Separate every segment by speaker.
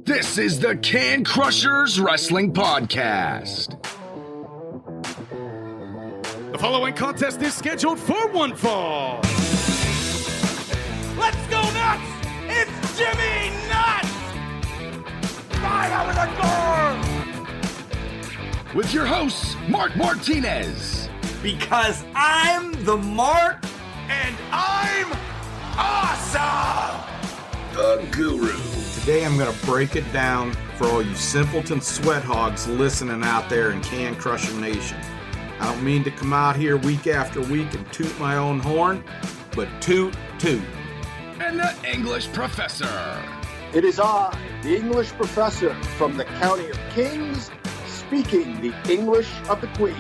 Speaker 1: This is the Can Crushers Wrestling Podcast.
Speaker 2: The following contest is scheduled for one fall.
Speaker 3: Let's go nuts! It's Jimmy Nuts! Right out of the door!
Speaker 1: With your hosts, Mark Martinez.
Speaker 3: Because I'm the Mark, and I'm awesome!
Speaker 1: The Guru.
Speaker 4: Today I'm going to break it down for all you simpleton sweat hogs listening out there in Can Crusher Nation. I don't mean to come out here week after week and toot my own horn, but toot.
Speaker 1: And the English Professor.
Speaker 5: It is I, the English Professor from the County of Kings, speaking the English of the Queen.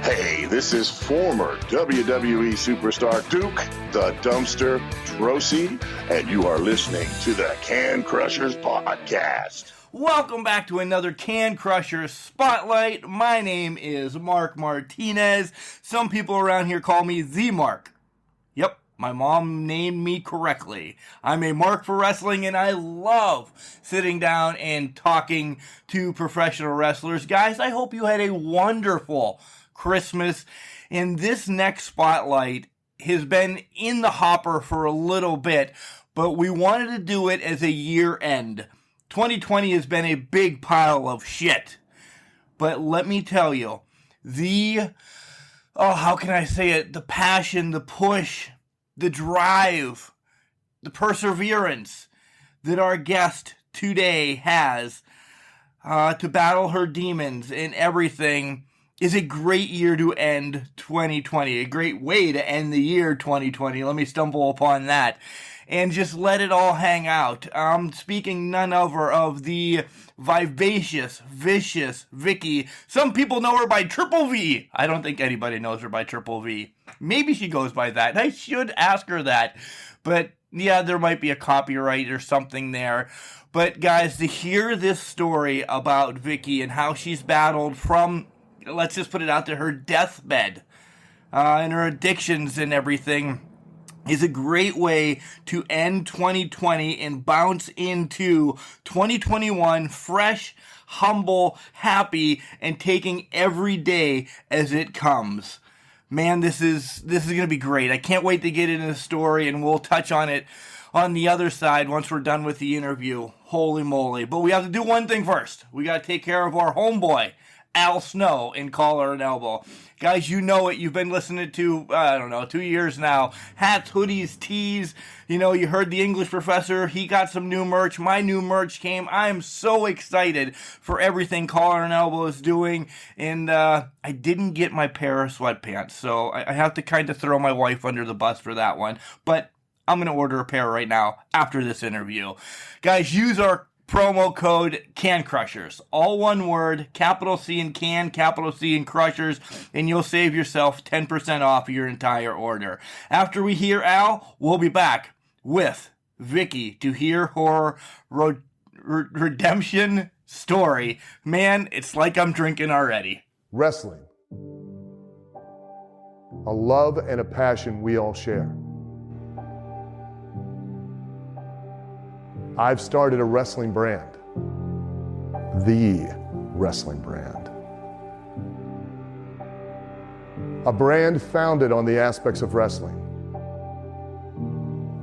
Speaker 6: Hey, this is former WWE superstar Duke, the Dumpster Drosy, and you are listening to the Can Crushers Podcast.
Speaker 3: Welcome back to another Can Crushers Spotlight. My name is Mark Martinez. Some people around here call me The Mark. Yep, my mom named me correctly. I'm a mark for wrestling, and I love sitting down and talking to professional wrestlers. Guys, I hope you had a wonderful Christmas. And this next spotlight has been in the hopper for a little bit, but we wanted to do it as a year end. 2020 has been a big pile of shit. But let me tell you, how can I say it? The passion, the push, the drive, the perseverance that our guest today has to battle her demons and everything is a great year to end 2020. A great way to end the year 2020. Let me stumble upon that. And just let it all hang out. I'm speaking none other of the Vivacious Vicious Vicki. Some people know her by Triple V. I don't think anybody knows her by Triple V. Maybe she goes by that. I should ask her that. But yeah, there might be a copyright or something there. But guys, to hear this story about Vicki and how she's battled from, let's just put it out there, her deathbed and her addictions and everything is a great way to end 2020 and bounce into 2021 fresh, humble, happy, and taking every day as it comes. Man, this is going to be great. I can't wait to get into the story, and we'll touch on it on the other side once we're done with the interview. Holy moly. But we have to do one thing first. We got to take care of our homeboy, Al Snow, in Collar and Elbow. Guys, you know it. You've been listening to, 2 years now. Hats, hoodies, tees. You know, you heard the English Professor. He got some new merch. My new merch came. I am so excited for everything Collar and Elbow is doing. And I didn't get my pair of sweatpants, so I have to kind of throw my wife under the bus for that one. But I'm going to order a pair right now after this interview. Guys, use our promo code Can Crushers. All one word, capital C in Can, capital C in Crushers, and you'll save yourself 10% off your entire order. After we hear Al, we'll be back with Vicki to hear her redemption story. Man, it's like I'm drinking already.
Speaker 7: Wrestling. A love and a passion we all share. I've started a wrestling brand, the wrestling brand. A brand founded on the aspects of wrestling.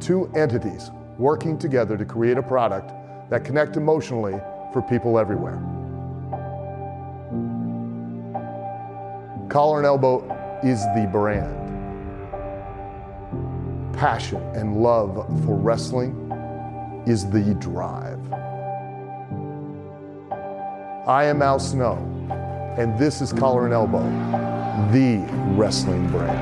Speaker 7: Two entities working together to create a product that connect emotionally for people everywhere. Collar and Elbow is the brand. Passion and love for wrestling is the drive. I am Al Snow, and this is Collar and Elbow, the wrestling brand.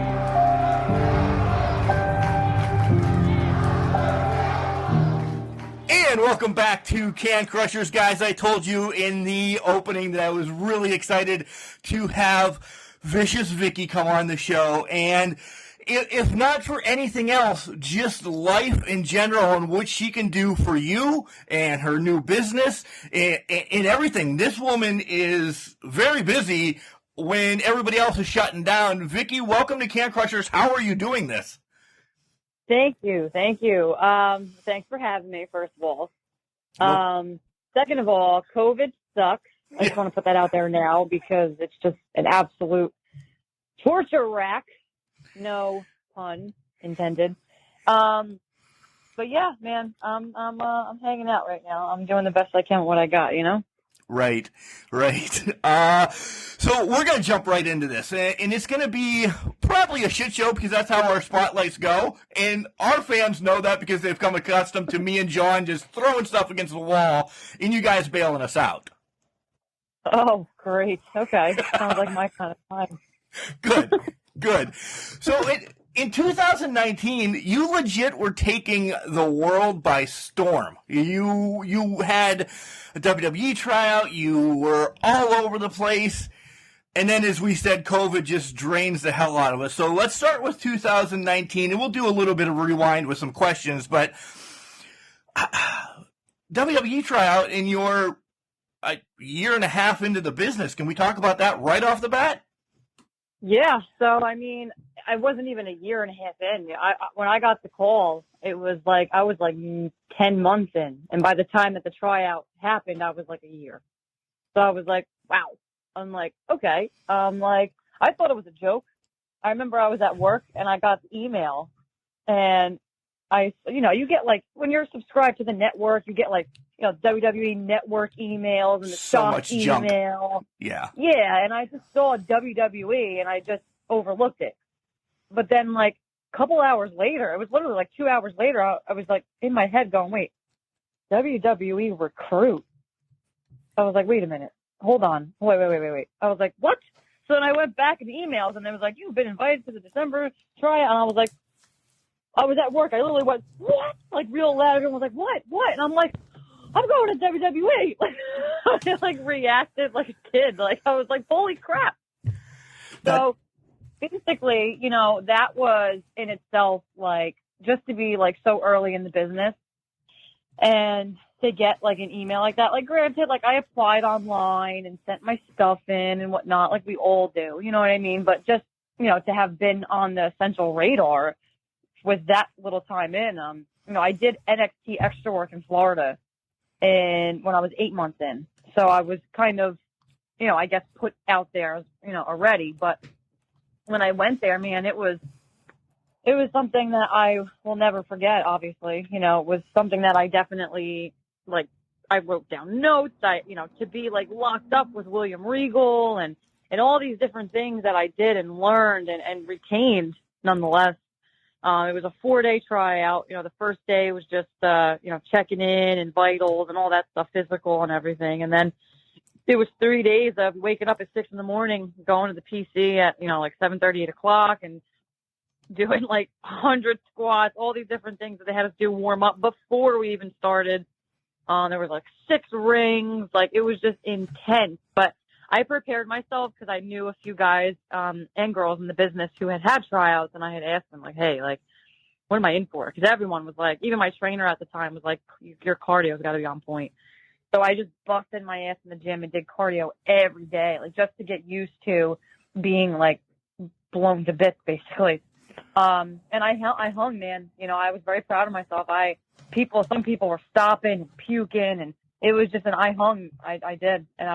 Speaker 3: And welcome back to Can Crushers, guys. I told you in the opening that I was really excited to have Vicious Vicki come on the show, and if not for anything else, just life in general and what she can do for you and her new business and everything. This woman is very busy when everybody else is shutting down. Vicki, welcome to Can Crushers. How are you doing this?
Speaker 8: Thank you. Thanks for having me, first of all. second of all, COVID sucks. I just want to put that out there now because it's just an absolute torture rack. No pun intended. But yeah, man, I'm hanging out right now. I'm doing the best I can with what I got, you know?
Speaker 3: Right. So we're going to jump right into this, and it's going to be probably a shit show because that's how our spotlights go, and our fans know that because they've come accustomed to me and John just throwing stuff against the wall, and you guys bailing us out.
Speaker 8: Oh, great. Okay. Sounds like my kind of time.
Speaker 3: Good. So in 2019, you legit were taking the world by storm. You had a WWE tryout. You were all over the place. And then, as we said, COVID just drains the hell out of us. So let's start with 2019, and we'll do a little bit of rewind with some questions. But WWE tryout, and you're a year and a half into the business. Can we talk about that right off the bat?
Speaker 8: Yeah. So, I mean, I wasn't even a year and a half in. When I got the call, it was like I was like 10 months in. And by the time that the tryout happened, I was like a year. So I was like, wow. I'm like, okay. I thought it was a joke. I remember I was at work and I got the email and you get like, when you're subscribed to the network, you get like, WWE network emails and the
Speaker 3: so
Speaker 8: stock
Speaker 3: much
Speaker 8: email.
Speaker 3: Junk. Yeah.
Speaker 8: Yeah. And I just saw WWE and I just overlooked it. But then like a couple hours later, it was literally like 2 hours later, I was like in my head going, wait, WWE recruit. I was like, wait a minute. Hold on. Wait. I was like, what? So then I went back in the emails and it was like, you've been invited to the December tryout. And I was like, I was at work. I literally went, what? Like real loud. Everyone was like, what? And I'm like, I'm going to WWE. I like reacted like a kid. Like I was like, holy crap. So basically, that was in itself like just to be like so early in the business and to get like an email like that. Like granted, like I applied online and sent my stuff in and whatnot, like we all do, you know what I mean? But just, to have been on the central radar with that little time in, I did NXT extra work in Florida and when I was 8 months in. So I was kind of, I guess put out there, already. But when I went there, man, it was something that I will never forget, obviously. It was something that I definitely, like, I wrote down notes. To be, like, locked up with William Regal and all these different things that I did and learned and retained nonetheless. It was a 4-day tryout. The first day was just, checking in and vitals and all that stuff, physical and everything. And then it was 3 days of waking up at 6 a.m, going to the PC at, like 7:30, 8 o'clock and doing like 100 squats, all these different things that they had us do warm up before we even started. There was like 6 rings. Like it was just intense, but I prepared myself because I knew a few guys, and girls in the business who had tryouts, and I had asked them like, hey, like, what am I in for? Because everyone was like, even my trainer at the time was like, your cardio's got to be on point. So I just busted my ass in the gym and did cardio every day, like just to get used to being like blown to bits, basically. And I hung, man. I was very proud of myself. Some people were stopping and puking, and it was just I hung. I did, and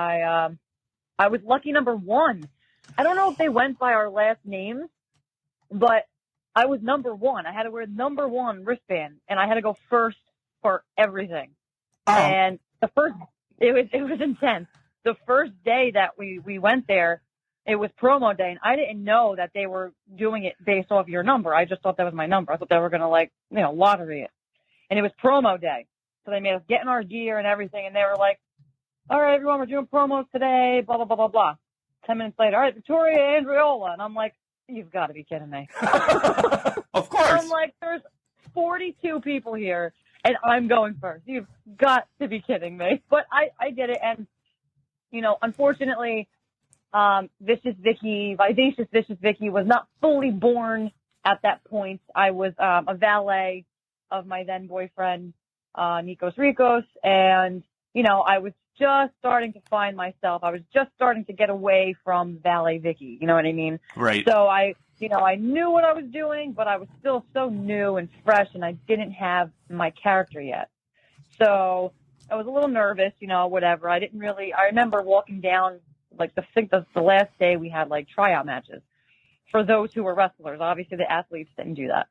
Speaker 8: I was lucky number 1. I don't know if they went by our last names, but I was number 1. I had to wear number 1 wristband, and I had to go first for everything. And it was intense. The first day that we went there, it was promo day, and I didn't know that they were doing it based off your number. I just thought that was my number. I thought they were going to lottery it. And it was promo day. So they made us get in our gear and everything, and they were like, all right, everyone, we're doing promos today, blah, blah, blah, blah, blah. 10 minutes later, all right, Victoria Andreola. And I'm like, you've got to be kidding me.
Speaker 3: Of course.
Speaker 8: I'm like, there's 42 people here, and I'm going first. You've got to be kidding me. But I did it, and, unfortunately, Vivacious Vicious Vicki was not fully born at that point. I was a valet of my then boyfriend, Nikos Rikos, and, I was just starting to find myself. I was just starting to get away from valet Vicky. You know what I mean?
Speaker 3: Right.
Speaker 8: So I knew what I was doing, but I was still so new and fresh, and I didn't have my character yet. So I was a little nervous, whatever. I remember walking down, like, the last day we had, like, tryout matches for those who were wrestlers. Obviously, the athletes didn't do that.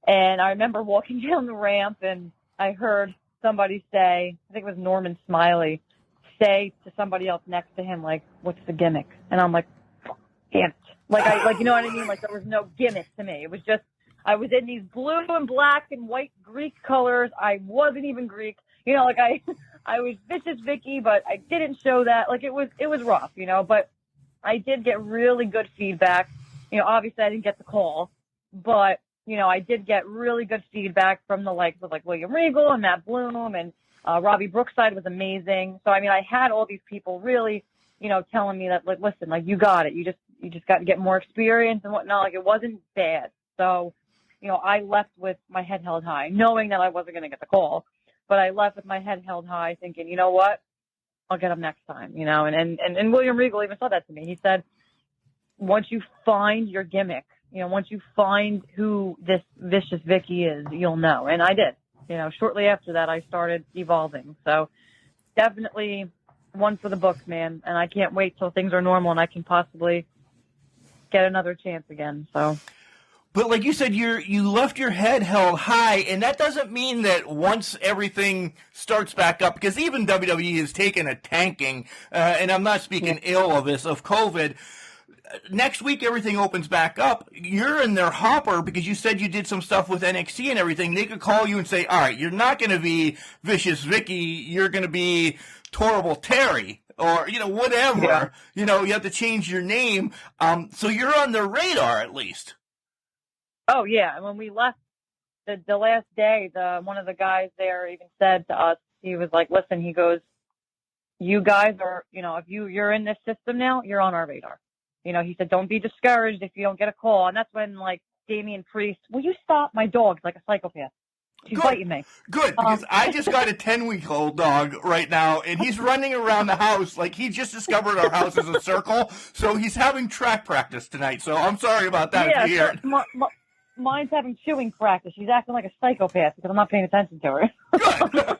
Speaker 8: And I remember walking down the ramp, and I heard somebody say, I think it was Norman Smiley, say to somebody else next to him, like, what's the gimmick? And I'm like, damn it. Like, you know what I mean? Like, there was no gimmick to me. It was just, I was in these blue and black and white Greek colors. I wasn't even Greek. Like, I was Vicious Vicki, but I didn't show that. Like, it was rough, but I did get really good feedback. Obviously I didn't get the call, but, I did get really good feedback from the likes of, like, William Regal and Matt Bloom, and Robbie Brookside was amazing. So, I mean, I had all these people really, telling me that, like, listen, like, you got it. You just got to get more experience and whatnot. Like, it wasn't bad. So, I left with my head held high, knowing that I wasn't going to get the call, but I left with my head held high thinking, you know what, I'll get him next time, and William Regal even said that to me. He said, once you find your gimmick, once you find who this Vicious Vicki is, you'll know. And I did. Shortly after that, I started evolving. So definitely one for the books, man. And I can't wait till things are normal and I can possibly get another chance again. So.
Speaker 3: But like you said, you left your head held high, and that doesn't mean that once everything starts back up, because even WWE has taken a tanking, and I'm not speaking ill of this, of COVID. Next week, everything opens back up. You're in their hopper because you said you did some stuff with NXT and everything. They could call you and say, all right, you're not going to be Vicious Vicki. You're going to be Torrible Terry or, whatever.
Speaker 8: Yeah.
Speaker 3: You have to change your name. So you're on their radar at least.
Speaker 8: Oh, yeah. And when we left the last day, one of the guys there even said to us, he was like, listen, he goes, you guys are, if you're in this system now, you're on our radar. He said, don't be discouraged if you don't get a call. And that's when, like, Damian Priest, will you stop? My dog's like a psychopath. She's biting me.
Speaker 3: Good, because I just got a 10-week-old dog right now, and he's running around the house like he just discovered our house is a circle, so he's having track practice tonight. So I'm sorry about that.
Speaker 8: Yeah,
Speaker 3: if you hear it.
Speaker 8: Mine's having chewing practice. She's acting like a psychopath because I'm not paying attention to her.
Speaker 3: Good.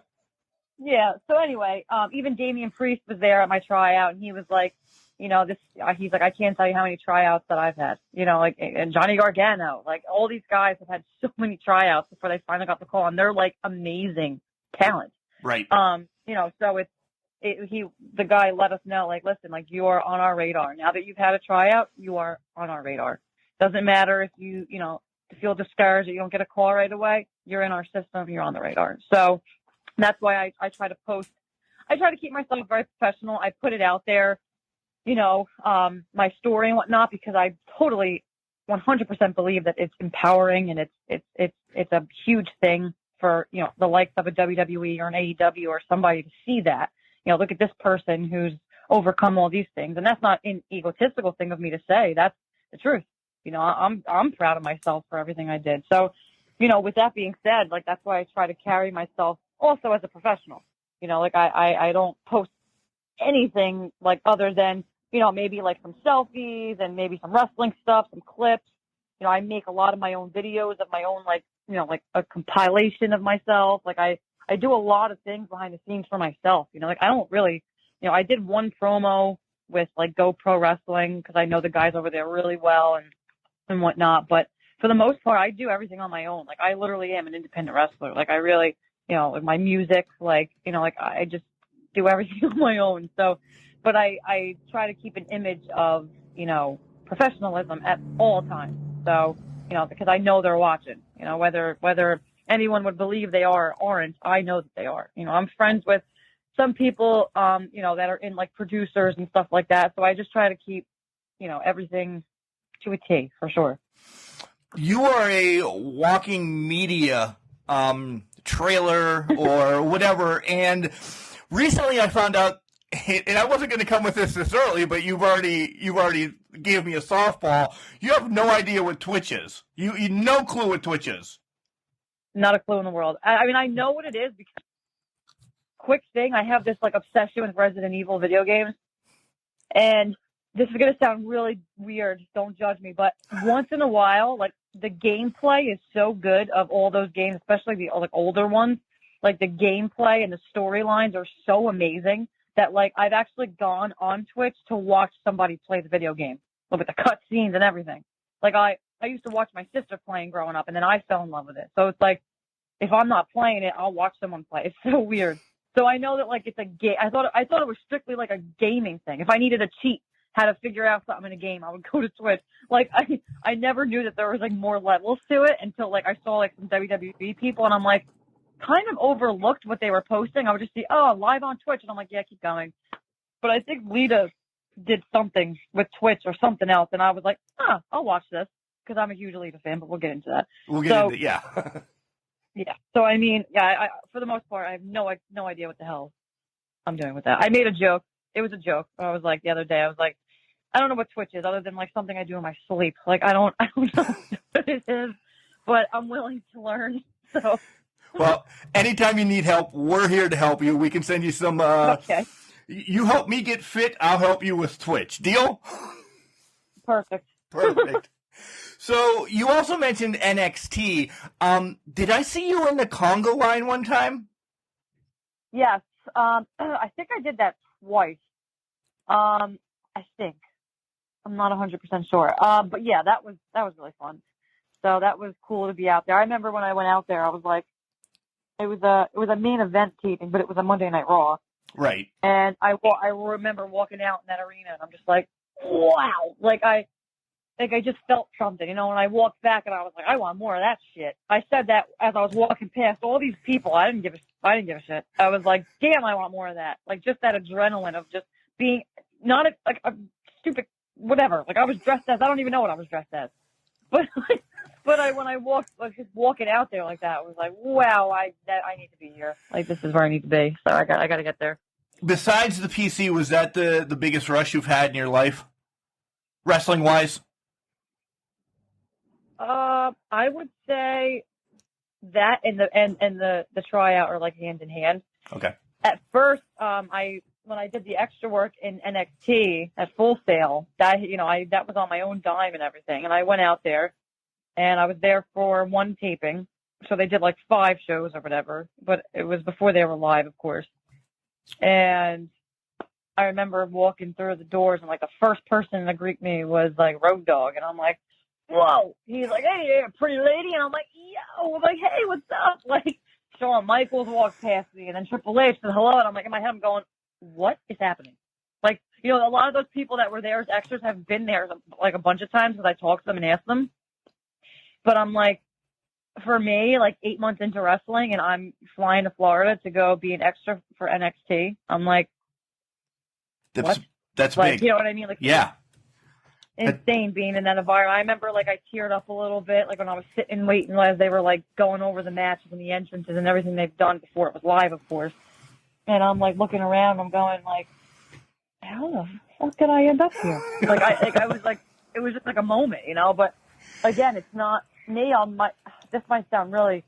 Speaker 8: Yeah, so anyway, even Damian Priest was there at my tryout, and he was like, he's like, I can't tell you how many tryouts that I've had, and Johnny Gargano, like, all these guys have had so many tryouts before they finally got the call, and they're, like, amazing talent.
Speaker 3: Right.
Speaker 8: So the guy let us know, like, listen, like, you are on our radar. Now that you've had a tryout, you are on our radar. Doesn't matter if you feel discouraged that you don't get a call right away, you're in our system, you're on the radar. So that's why I try to post. I try to keep myself very professional. I put it out there, my story and whatnot, because I totally 100% believe that it's empowering and it's a huge thing for, the likes of a WWE or an AEW or somebody to see that, look at this person who's overcome all these things. And that's not an egotistical thing of me to say. That's the truth. I'm proud of myself for everything I did. So, with that being said, like, that's why I try to carry myself also as a professional. Like, I don't post anything like other than, maybe like some selfies and maybe some wrestling stuff, some clips. I make a lot of my own videos of my own, like, like a compilation of myself. Like, I do a lot of things behind the scenes for myself. Like, I don't really, I did one promo with, like, Go Pro Wrestling because I know the guys over there really well and whatnot. But for the most part, I do everything on my own. Like, I literally am an independent wrestler. Like, I really, with my music, like, like, I just do everything on my own. So, but I try to keep an image of, professionalism at all times. So, because I know they're watching, whether anyone would believe they are or aren't, I know that they are. I'm friends with some people, that are in, like, producers and stuff like that. So I just try to keep, everything to a T for sure.
Speaker 3: You are a walking media trailer or whatever, and recently I found out, and I wasn't going to come with this early, but you've already gave me a softball. You have no idea what Twitch is. You no clue what Twitch is.
Speaker 8: Not a clue in the world. I mean, I know what it is because, quick thing, I have this, like, obsession with Resident Evil video games, and this is going to sound really weird. Don't judge me, but once in a while, like, the gameplay is so good of all those games, especially the, like, older ones. like the gameplay and the storylines are so amazing that like I've actually gone on Twitch to watch somebody play the video game, look at the cutscenes and everything. Like I used to watch my sister playing growing up, and then I fell in love with it. So it's like, if I'm not playing it, I'll watch someone play. It's so weird. So I know that like it's a game. I thought it was strictly like a gaming thing. If I needed a cheat, how to figure out something in a game, I would go to Twitch. Like I never knew that there was like more levels to it until like I saw like some WWE people, and I'm like, kind of overlooked what they were posting. I would just see, oh, live on Twitch, and I'm like, yeah, keep going. But I think Lita did something with Twitch or something else, and I was like, I'll watch this because I'm a huge Lita fan. But we'll get into that.
Speaker 3: We'll get into yeah.
Speaker 8: Yeah. So I mean, yeah, I for the most part, I have no idea what the hell I'm doing with that. I made a joke. It was a joke. I was like the other day, I was like, I don't know what Twitch is other than like something I do in my sleep. Like I don't know what it is, but I'm willing to learn. So.
Speaker 3: Well, anytime you need help, we're here to help you. We can send you some.
Speaker 8: Okay.
Speaker 3: You help me get fit, I'll help you with Twitch. Deal?
Speaker 8: Perfect.
Speaker 3: Perfect. So you also mentioned NXT. Did I see you in the Congo line one time?
Speaker 8: Yes. I think I did that twice. I think. I'm not 100% sure. But yeah, that was really fun. So that was cool to be out there. I remember when I went out there, I was like, it was a main event taping, but it was a Monday Night Raw.
Speaker 3: Right.
Speaker 8: And I remember walking out in that arena, and I'm just like, wow. Like I just felt something, you know, and I walked back and I was like, I want more of that shit. I said that as I was walking past all these people. I didn't give a shit. I was like, damn, I want more of that. Like just that adrenaline of just being not a stupid whatever. Like I was dressed as, I don't even know what I was dressed as. But when I walked, like just walking out there like that, I was like, wow, I need to be here. Like this is where I need to be. So I got to get there.
Speaker 3: Besides the PC, was that the biggest rush you've had in your life, wrestling wise?
Speaker 8: I would say that and the tryout are like hand in hand.
Speaker 3: Okay.
Speaker 8: At first, when I did the extra work in NXT at Full Sail, that was on my own dime and everything, and I went out there, and I was there for one taping, so they did like 5 shows or whatever, but it was before they were live, of course. And I remember walking through the doors, and like the first person to greet me was like Road Dogg, and I'm like, whoa. He's like, hey, pretty lady, and I'm like, yo, I'm like, hey, what's up? Like Shawn Michaels walked past me, and then Triple H said hello, and I'm like, in my head, I'm going, what is happening? Like, you know, a lot of those people that were there as extras have been there like a bunch of times because I talked to them and asked them. But I'm like, for me, like 8 months into wrestling and I'm flying to Florida to go be an extra for NXT, I'm like,
Speaker 3: That's
Speaker 8: like,
Speaker 3: big.
Speaker 8: you know what I mean? Like,
Speaker 3: yeah.
Speaker 8: Insane being in that environment. I remember like I teared up a little bit, like when I was sitting waiting as they were like going over the matches and the entrances and everything they've done before it was live, of course. And I'm like looking around, I'm going like, how the fuck did I end up here? I was like, it was just like a moment, you know. But again, it's not me. This might sound really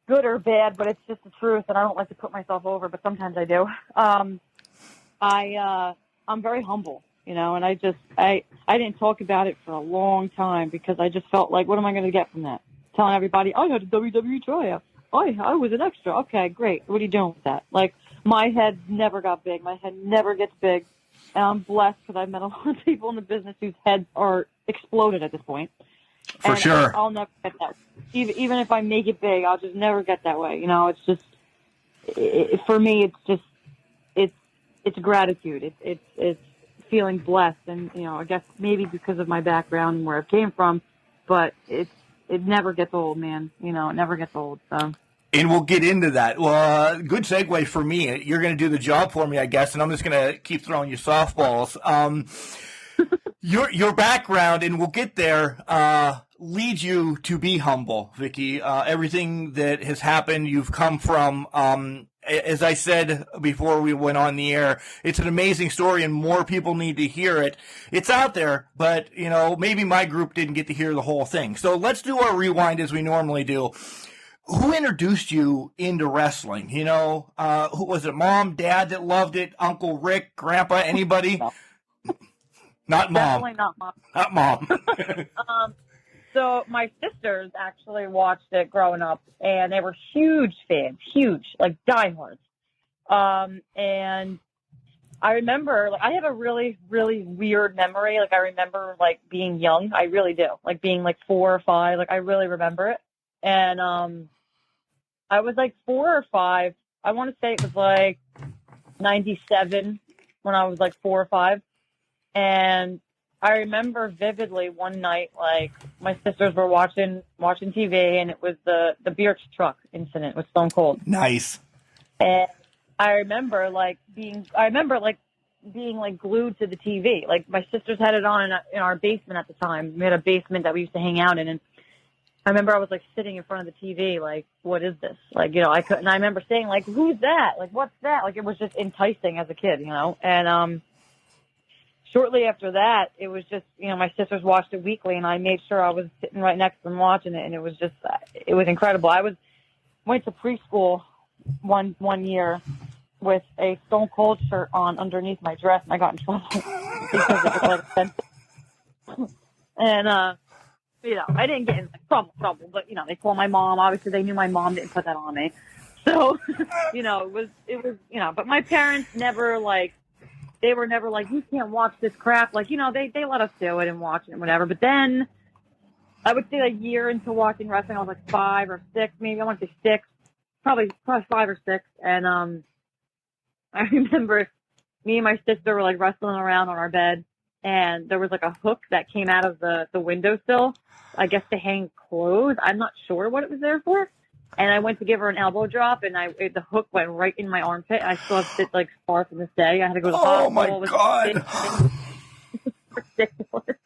Speaker 8: good or bad, but it's just the truth, and I don't like to put myself over, but sometimes I do. I'm very humble, you know, and I didn't talk about it for a long time because I just felt like, what am I going to get from that? Telling everybody, I had a WWE tryout. I was an extra. Okay, great. What are you doing with that? Like, my head never got big. My head never gets big. And I'm blessed because I've met a lot of people in the business whose heads are exploded at this point.
Speaker 3: For sure.
Speaker 8: I'll never get that. Even if I make it big, I'll just never get that way. You know, it's just, for me, it's just, it's gratitude. It's feeling blessed. And, you know, I guess maybe because of my background and where I came from, but it never gets old, man. You know, it never gets old. So.
Speaker 3: And we'll get into that. Well, good segue for me. You're going to do the job for me, I guess, and I'm just going to keep throwing you softballs. Your background, and we'll get there, leads you to be humble, Vicki. Everything that has happened, you've come from, as I said before we went on the air, it's an amazing story, and more people need to hear it. It's out there, but, you know, maybe my group didn't get to hear the whole thing. So let's do our rewind as we normally do. Who introduced you into wrestling? You know, who was it? Mom, dad that loved it? Uncle Rick, grandpa, anybody?
Speaker 8: No.
Speaker 3: Not mom.
Speaker 8: Definitely not mom.
Speaker 3: Not mom.
Speaker 8: So my sisters actually watched it growing up, and they were huge fans, huge, like diehards. And I remember, like, I have a really, really weird memory. Like, I remember, like, being young. I really do. Like, being, like, 4 or 5. Like, I really remember it. And I was, like, 4 or 5. I want to say it was, like, 97 when I was, like, 4 or 5. And I remember vividly one night, like, my sisters were watching TV, and it was the beer truck incident with Stone Cold.
Speaker 3: Nice.
Speaker 8: And I remember being glued to the TV. Like, my sisters had it on in our basement at the time. We had a basement that we used to hang out in, and I remember I was, like, sitting in front of the TV, like, what is this? Like, I couldn't. I remember saying, like, who's that? Like, what's that? Like, it was just enticing as a kid, And shortly after that, it was just, my sisters watched it weekly, and I made sure I was sitting right next to them watching it, and it was just, it was incredible. I went to preschool one year with a Stone Cold shirt on underneath my dress, and I got in trouble because it was, like, offensive. And, I didn't get in trouble, but, they called my mom. Obviously, they knew my mom didn't put that on me. So, it was, but my parents never, they were never like, you can't watch this crap. Like, they let us do it and watch it and whatever. But then I would say a year into watching wrestling, I was like 5 or 6, maybe. I want to say 6, probably 5 or 6. And I remember me and my sister were, like, wrestling around on our bed, and there was, like, a hook that came out of the windowsill, I guess to hang clothes. I'm not sure what it was there for. And I went to give her an elbow drop, and the hook went right in my armpit. I still have it, like, scar from this day. I had to go to the hospital.
Speaker 3: Oh, my God.
Speaker 8: Ridiculous.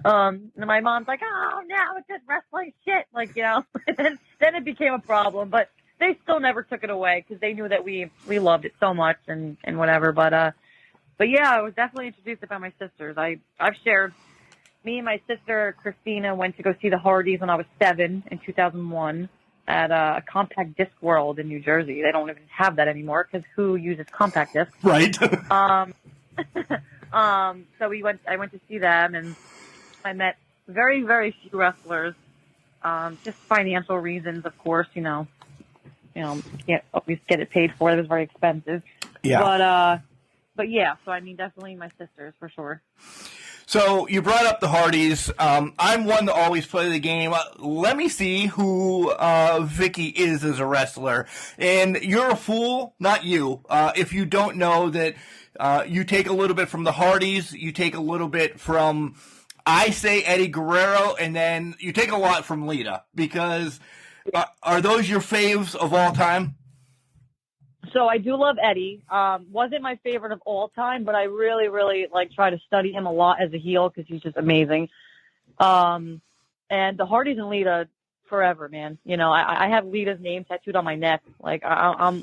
Speaker 8: And my mom's like, oh, no, it's just wrestling shit. Like, then it became a problem. But they still never took it away because they knew that we loved it so much and whatever. But yeah, I was definitely introduced by my sisters. I've shared, me and my sister Christina went to go see the Hardys when I was 7 in 2001 at a Compact Disc World in New Jersey. They don't even have that anymore because who uses compact discs?
Speaker 3: Right.
Speaker 8: So I went to see them, and I met very, very few wrestlers. Just financial reasons, of course. You can't always get it paid for. It was very expensive.
Speaker 3: Yeah.
Speaker 8: But yeah. So I mean, definitely my sisters for sure.
Speaker 3: So you brought up the Hardys. I'm one to always play the game. Let me see who Vicki is as a wrestler. And you're a fool, not you, if you don't know that you take a little bit from the Hardys, you take a little bit from, I say, Eddie Guerrero, and then you take a lot from Lita. Because are those your faves of all time?
Speaker 8: So I do love Eddie. Wasn't my favorite of all time, but I really, really try to study him a lot as a heel because he's just amazing. And the Hardys and Lita forever, man. I have Lita's name tattooed on my neck. Like I'm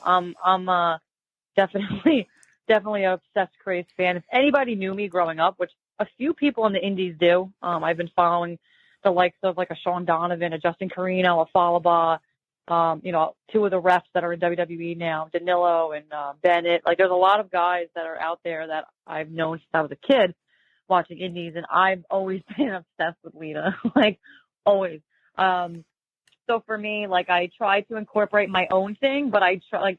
Speaker 8: definitely an obsessed, crazed fan. If anybody knew me growing up, which a few people in the indies do, I've been following the likes of like a Sean Donovan, a Justin Carino, a Falaba. 2 of the refs that are in WWE now, Danilo and Bennett. Like, there's a lot of guys that are out there that I've known since I was a kid watching indies, and I've always been obsessed with Lita, like, always. So for me, I try to incorporate my own thing, but I try,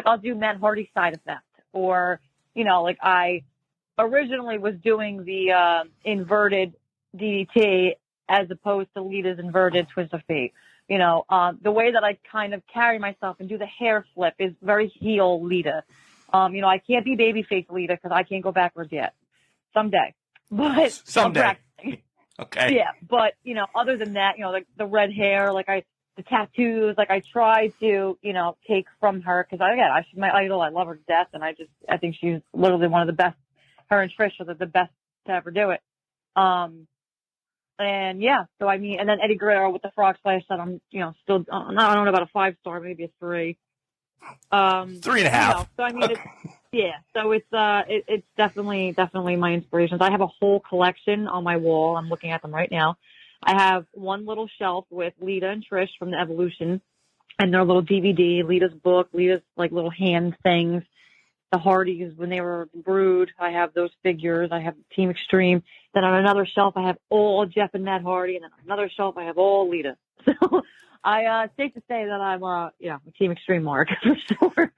Speaker 8: I'll do Matt Hardy side effect, or, I originally was doing the inverted DDT as opposed to Lita's inverted twist of fate. The way that I kind of carry myself and do the hair flip is very heel Lita. I can't be babyface Lita because I can't go backwards yet. Someday. But
Speaker 3: someday. Okay.
Speaker 8: Yeah, but other than that, the red hair, the tattoos, I try to, take from her because she's my idol. I love her to death, and I think she's literally one of the best. Her and Trish are the best to ever do it. And yeah, so I mean, and then Eddie Guerrero with the frog splash that I'm, still, I don't know about a 5-star, maybe a 3.
Speaker 3: 3.5.
Speaker 8: So I mean, it's definitely my inspirations. I have a whole collection on my wall. I'm looking at them right now. I have one little shelf with Lita and Trish from the Evolution and their little DVD, Lita's book, Lita's little hand things. the Hardys when they were Brood. I have those figures. I have Team Extreme. Then on another shelf, I have all Jeff and Matt Hardy. And then on another shelf, I have all Lita. So safe to say that I'm a Team Extreme mark for sure.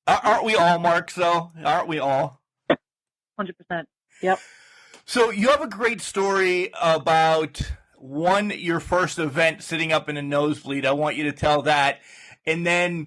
Speaker 3: Aren't we all marks, though? Aren't we all?
Speaker 8: 100%. Yep.
Speaker 3: So you have a great story about your first event sitting up in a nosebleed. I want you to tell that. And then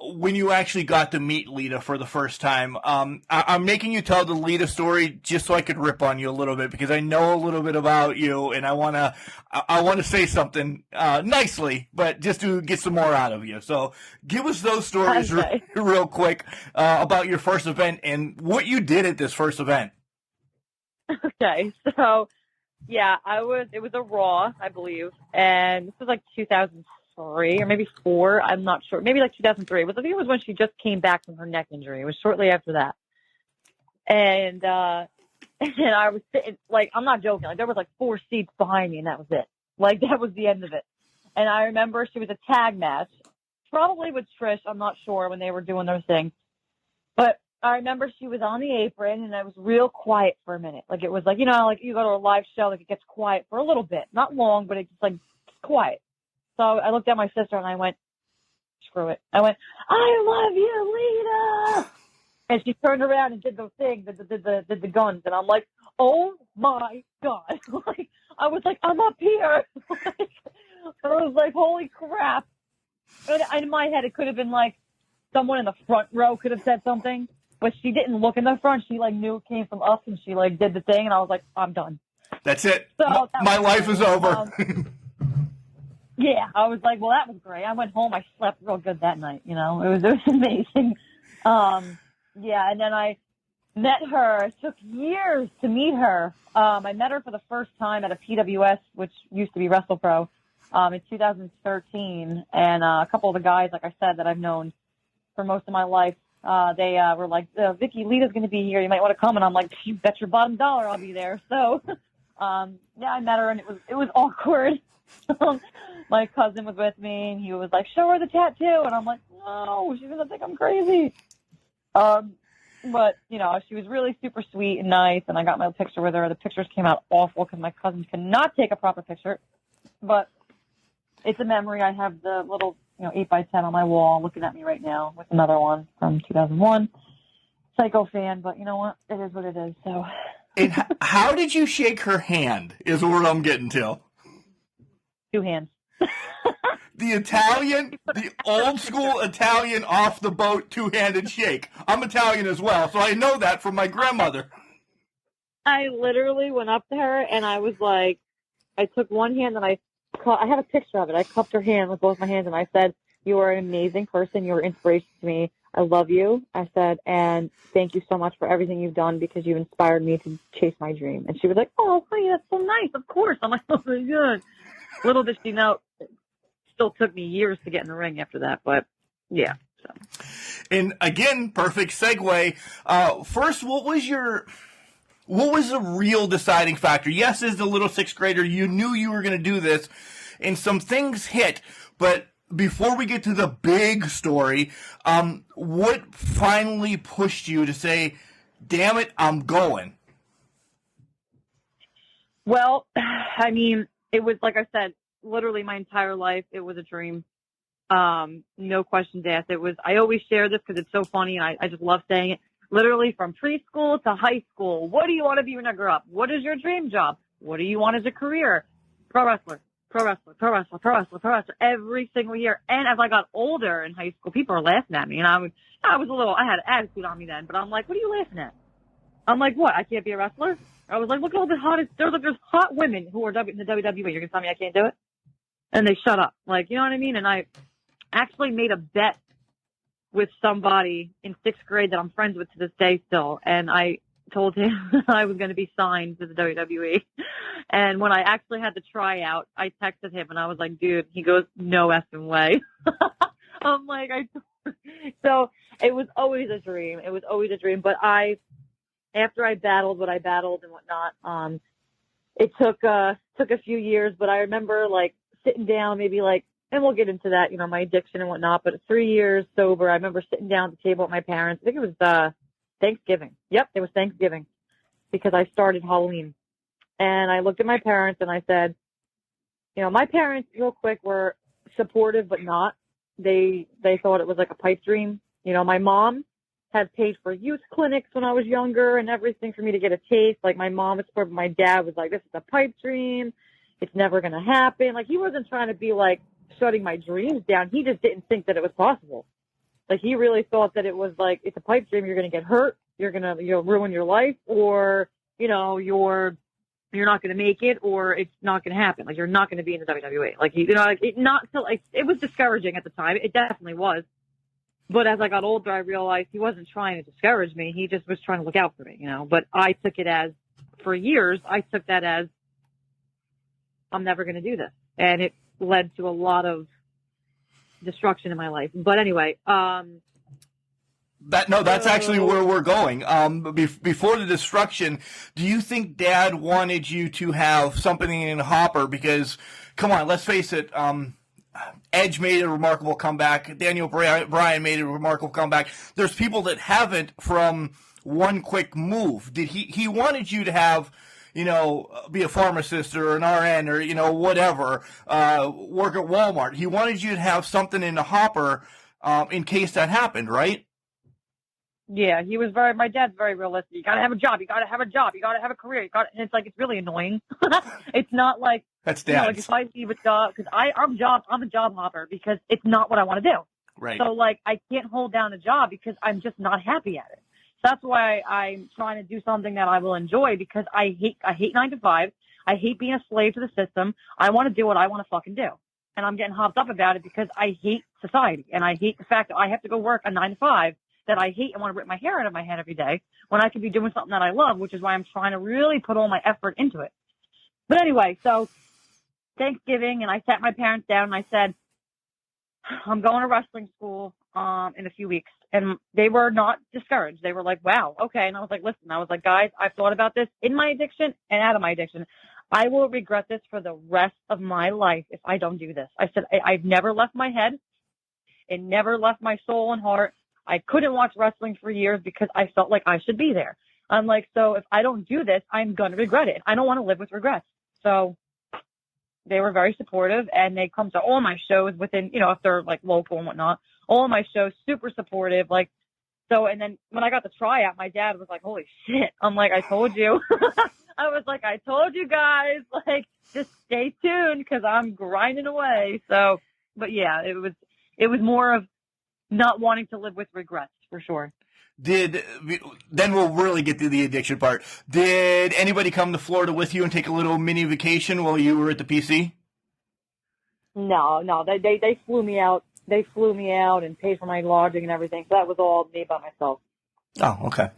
Speaker 3: when you actually got to meet Lita for the first time, I'm making you tell the Lita story just so I could rip on you a little bit, because I know a little bit about you, and I want to say something nicely, but just to get some more out of you. So give us those stories real quick about your first event and what you did at this first event.
Speaker 8: Okay, so yeah, it was a Raw, I believe, and this was like 2003 or maybe 4. I'm not sure. Maybe like 2003. I think it was when she just came back from her neck injury. It was shortly after that. And I was sitting, like, I'm not joking. Like, there was like 4 seats behind me, and that was it. Like, that was the end of it. And I remember she was a tag match, probably with Trish. I'm not sure when they were doing their thing. But I remember she was on the apron, and I was real quiet for a minute. Like, it was like, like you go to a live show, like it gets quiet for a little bit. Not long, but it's like quiet. So I looked at my sister and I went, screw it. I went, I love you, Lita. And she turned around and did the thing, did the guns. And I'm like, oh my God. Like, I was like, I'm up here. I was like, holy crap. And in my head, it could have been like someone in the front row could have said something, but she didn't look in the front. She like knew it came from us, and she like did the thing. And I was like, I'm done.
Speaker 3: That's it.
Speaker 8: So
Speaker 3: my life is over.
Speaker 8: Yeah, I was like, well, that was great. I went home. I slept real good that night. It was amazing. Yeah, and then I met her. It took years to meet her. I met her for the first time at a PWS, which used to be WrestlePro, in 2013. And a couple of the guys, like I said, that I've known for most of my life, they were like, Vicki, Lita's going to be here. You might want to come. And I'm like, you bet your bottom dollar I'll be there. So, yeah, I met her, and it was awkward. My cousin was with me, and he was like, show her the tattoo. And I'm like, no, she's going to think I'm crazy. But, she was really super sweet and nice, and I got my picture with her. The pictures came out awful because my cousin cannot take a proper picture. But it's a memory. I have the little, 8x10 on my wall looking at me right now with another one from 2001. Psycho fan, but you know what? It is what it is. So.
Speaker 3: And how did you shake her hand is what I'm getting to.
Speaker 8: 2 hands.
Speaker 3: The old school Italian off the boat 2-handed shake. I'm Italian as well, so I know that from my grandmother.
Speaker 8: I literally went up to her, and I was like, I took one hand, and I had a picture of it. I cupped her hand with both my hands, and I said, you are an amazing person. You are inspiration to me. I love you. I said, and thank you so much for everything you've done, because you inspired me to chase my dream. And she was like, oh, honey, that's so nice. Of course. I'm like, oh, my God. Little did she know, it still took me years to get in the ring after that, but yeah. So.
Speaker 3: And again, perfect segue. First, what was the real deciding factor? Yes, as a little 6th grader, you knew you were going to do this, and some things hit. But before we get to the big story, what finally pushed you to say, damn it, I'm going?
Speaker 8: Well, I mean, it was, like I said, literally my entire life, it was a dream. No questions asked. I always share this because it's so funny, and I just love saying it. Literally from preschool to high school. What do you want to be when you grow up? What is your dream job? What do you want as a career? Pro wrestler, pro wrestler, pro wrestler, pro wrestler, pro wrestler, every single year. And as I got older in high school, people were laughing at me, and I had attitude on me then, but I'm like, what are you laughing at? I'm like, what? I can't be a wrestler? I was like, look at all the there's hot women who are in the WWE. You're going to tell me I can't do it? And they shut up. Like, you know what I mean? And I actually made a bet with somebody in 6th grade that I'm friends with to this day still. And I told him I was going to be signed to the WWE. And when I actually had the tryout, I texted him and I was like, dude, he goes, no effing way. I'm like, so it was always a dream. It was always a dream. But after I battled what I battled and whatnot, it took a few years, but I remember like sitting down maybe like and we'll get into that, my addiction and whatnot, but 3 years sober, I remember sitting down at the table with my parents. I think it was Thanksgiving. Yep, it was Thanksgiving, because I started Halloween. And I looked at my parents and I said, my parents, real quick, were supportive but not. They thought it was like a pipe dream. My mom had paid for youth clinics when I was younger and everything for me to get a taste. Like, my mom was supportive, but my dad was like, this is a pipe dream. It's never going to happen. Like, he wasn't trying to be like shutting my dreams down. He just didn't think that it was possible. Like, he really thought that it was like, it's a pipe dream. You're going to get hurt. You're going to ruin your life, or, you're not going to make it, or it's not going to happen. Like, you're not going to be in the WWE. Like, it was discouraging at the time. It definitely was. But as I got older, I realized he wasn't trying to discourage me. He just was trying to look out for me, But I took it as, for years, I took that as, I'm never going to do this. And it led to a lot of destruction in my life. But anyway,
Speaker 3: that's actually where we're going. Before the destruction, do you think Dad wanted you to have something in the hopper? Because, come on, let's face it, Edge made a remarkable comeback. Daniel Bryan made a remarkable comeback. There's people that haven't from one quick move. Did he wanted you to have, be a pharmacist or an RN or, whatever, work at Walmart. He wanted you to have something in the hopper in case that happened, right?
Speaker 8: Yeah, my dad's very realistic. You got to have a job. You got to have a job. You got to have a career. And it's like, it's really annoying. It's not like,
Speaker 3: that's Dad's.
Speaker 8: Like, if I leave a job, because I'm a job hopper, because it's not what I want to do.
Speaker 3: Right.
Speaker 8: So, like, I can't hold down a job because I'm just not happy at it. So that's why I'm trying to do something that I will enjoy, because I hate 9 to 5. I hate being a slave to the system. I want to do what I want to fucking do. And I'm getting hopped up about it because I hate society. And I hate the fact that I have to go work a 9 to 5 that I hate and want to rip my hair out of my head every day, when I could be doing something that I love, which is why I'm trying to really put all my effort into it. But anyway, so Thanksgiving, and I sat my parents down and I said, I'm going to wrestling school in a few weeks. And they were not discouraged. They were like, wow, okay. And I was like, listen, guys, I've thought about this in my addiction and out of my addiction. I will regret this for the rest of my life if I don't do this. I said, I've never left my head. It never left my soul and heart. I couldn't watch wrestling for years because I felt like I should be there. I'm like, so if I don't do this, I'm going to regret it. I don't want to live with regrets. So they were very supportive, and they come to all my shows within, if they're like local and whatnot, all my shows, super supportive. Like, so, and then when I got the tryout, my dad was like, holy shit. I'm like, I told you. I was like, I told you guys, like, just stay tuned because I'm grinding away. So, but yeah, it was more of not wanting to live with regrets, for sure.
Speaker 3: Then we'll really get to the addiction part. Did anybody come to Florida with you and take a little mini vacation while you were at the PC?
Speaker 8: No, they flew me out. They flew me out and paid for my lodging and everything. So that was all me by myself.
Speaker 3: Oh, okay.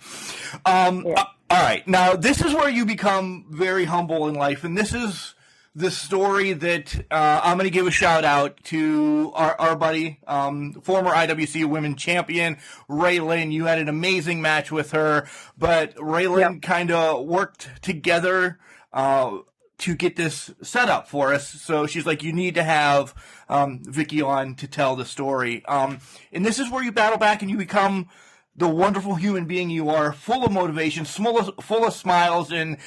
Speaker 8: Yeah.
Speaker 3: All right. Now, this is where you become very humble in life, and this is the story that I'm going to give a shout out to our buddy, former IWC Women Champion, Raylan. You had an amazing match with her, but Raylan kind of worked together to get this set up for us. So she's like, you need to have Vicki on to tell the story. And this is where you battle back and you become the wonderful human being you are, full of motivation, full of smiles, and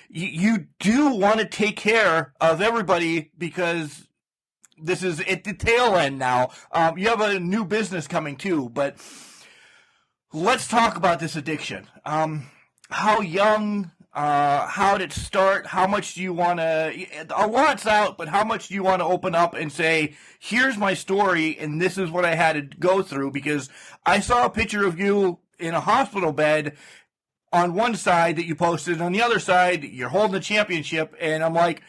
Speaker 3: you do want to take care of everybody because this is at the tail end now. You have a new business coming too, but let's talk about this addiction. How young, how did it start? How much do you want to, a lot's out, but how much do you want to open up and say, here's my story and this is what I had to go through? Because I saw a picture of you in a hospital bed on one side that you posted, on the other side you're holding the championship, and I'm like,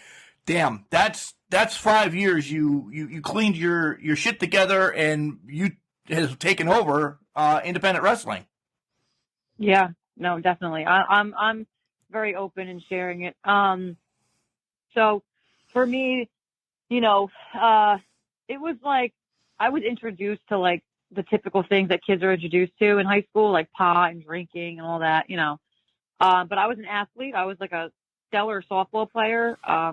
Speaker 3: damn, that's 5 years you cleaned your shit together and you has taken over independent wrestling.
Speaker 8: Yeah, no, definitely. I'm very open in sharing it. So for me, it was like I was introduced to like the typical things that kids are introduced to in high school, like pot and drinking and all that, But I was an athlete. I was like a stellar softball player. I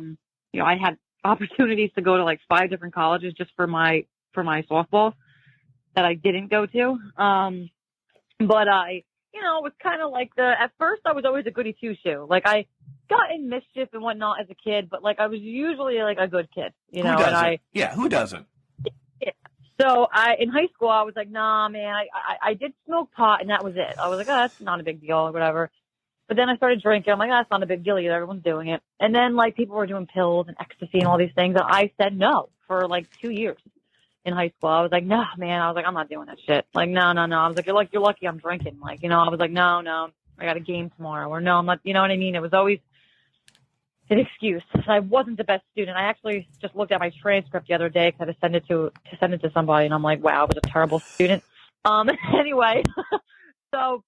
Speaker 8: opportunities to go to like 5 different colleges just for my softball that I didn't go to. But I, was kind of like at first I was always a goody two-shoe. Like I got in mischief and whatnot as a kid, but like I was usually like a good kid,
Speaker 3: Who doesn't? Who doesn't?
Speaker 8: Yeah. So in high school, I was like, nah, man, I did smoke pot and that was it. I was like, oh, that's not a big deal or whatever. But then I started drinking. I'm like, oh, that's not a big deal either. Everyone's doing it. And then like people were doing pills and ecstasy and all these things. And I said no for like 2 years in high school. I was like, no, man. I was like, I'm not doing that shit. Like, no. I was like, you're lucky I'm drinking. Like, I was like, no, I got a game tomorrow. Or no, I'm not, you know what I mean? It was always an excuse. I wasn't the best student. I actually just looked at my transcript the other day because I had to send it to somebody. And I'm like, wow, I was a terrible student. Anyway, so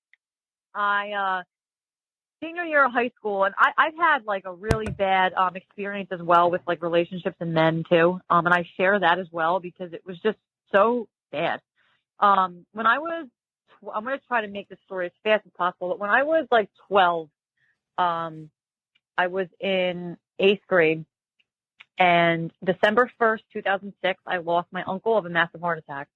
Speaker 8: senior year of high school, and I've had like a really bad experience as well with like relationships and men too. And I share that as well because it was just so bad. When I was, I'm going to try to make this story as fast as possible, but when I was like 12, I was in 8th grade, and December 1st, 2006, I lost my uncle of a massive heart attack.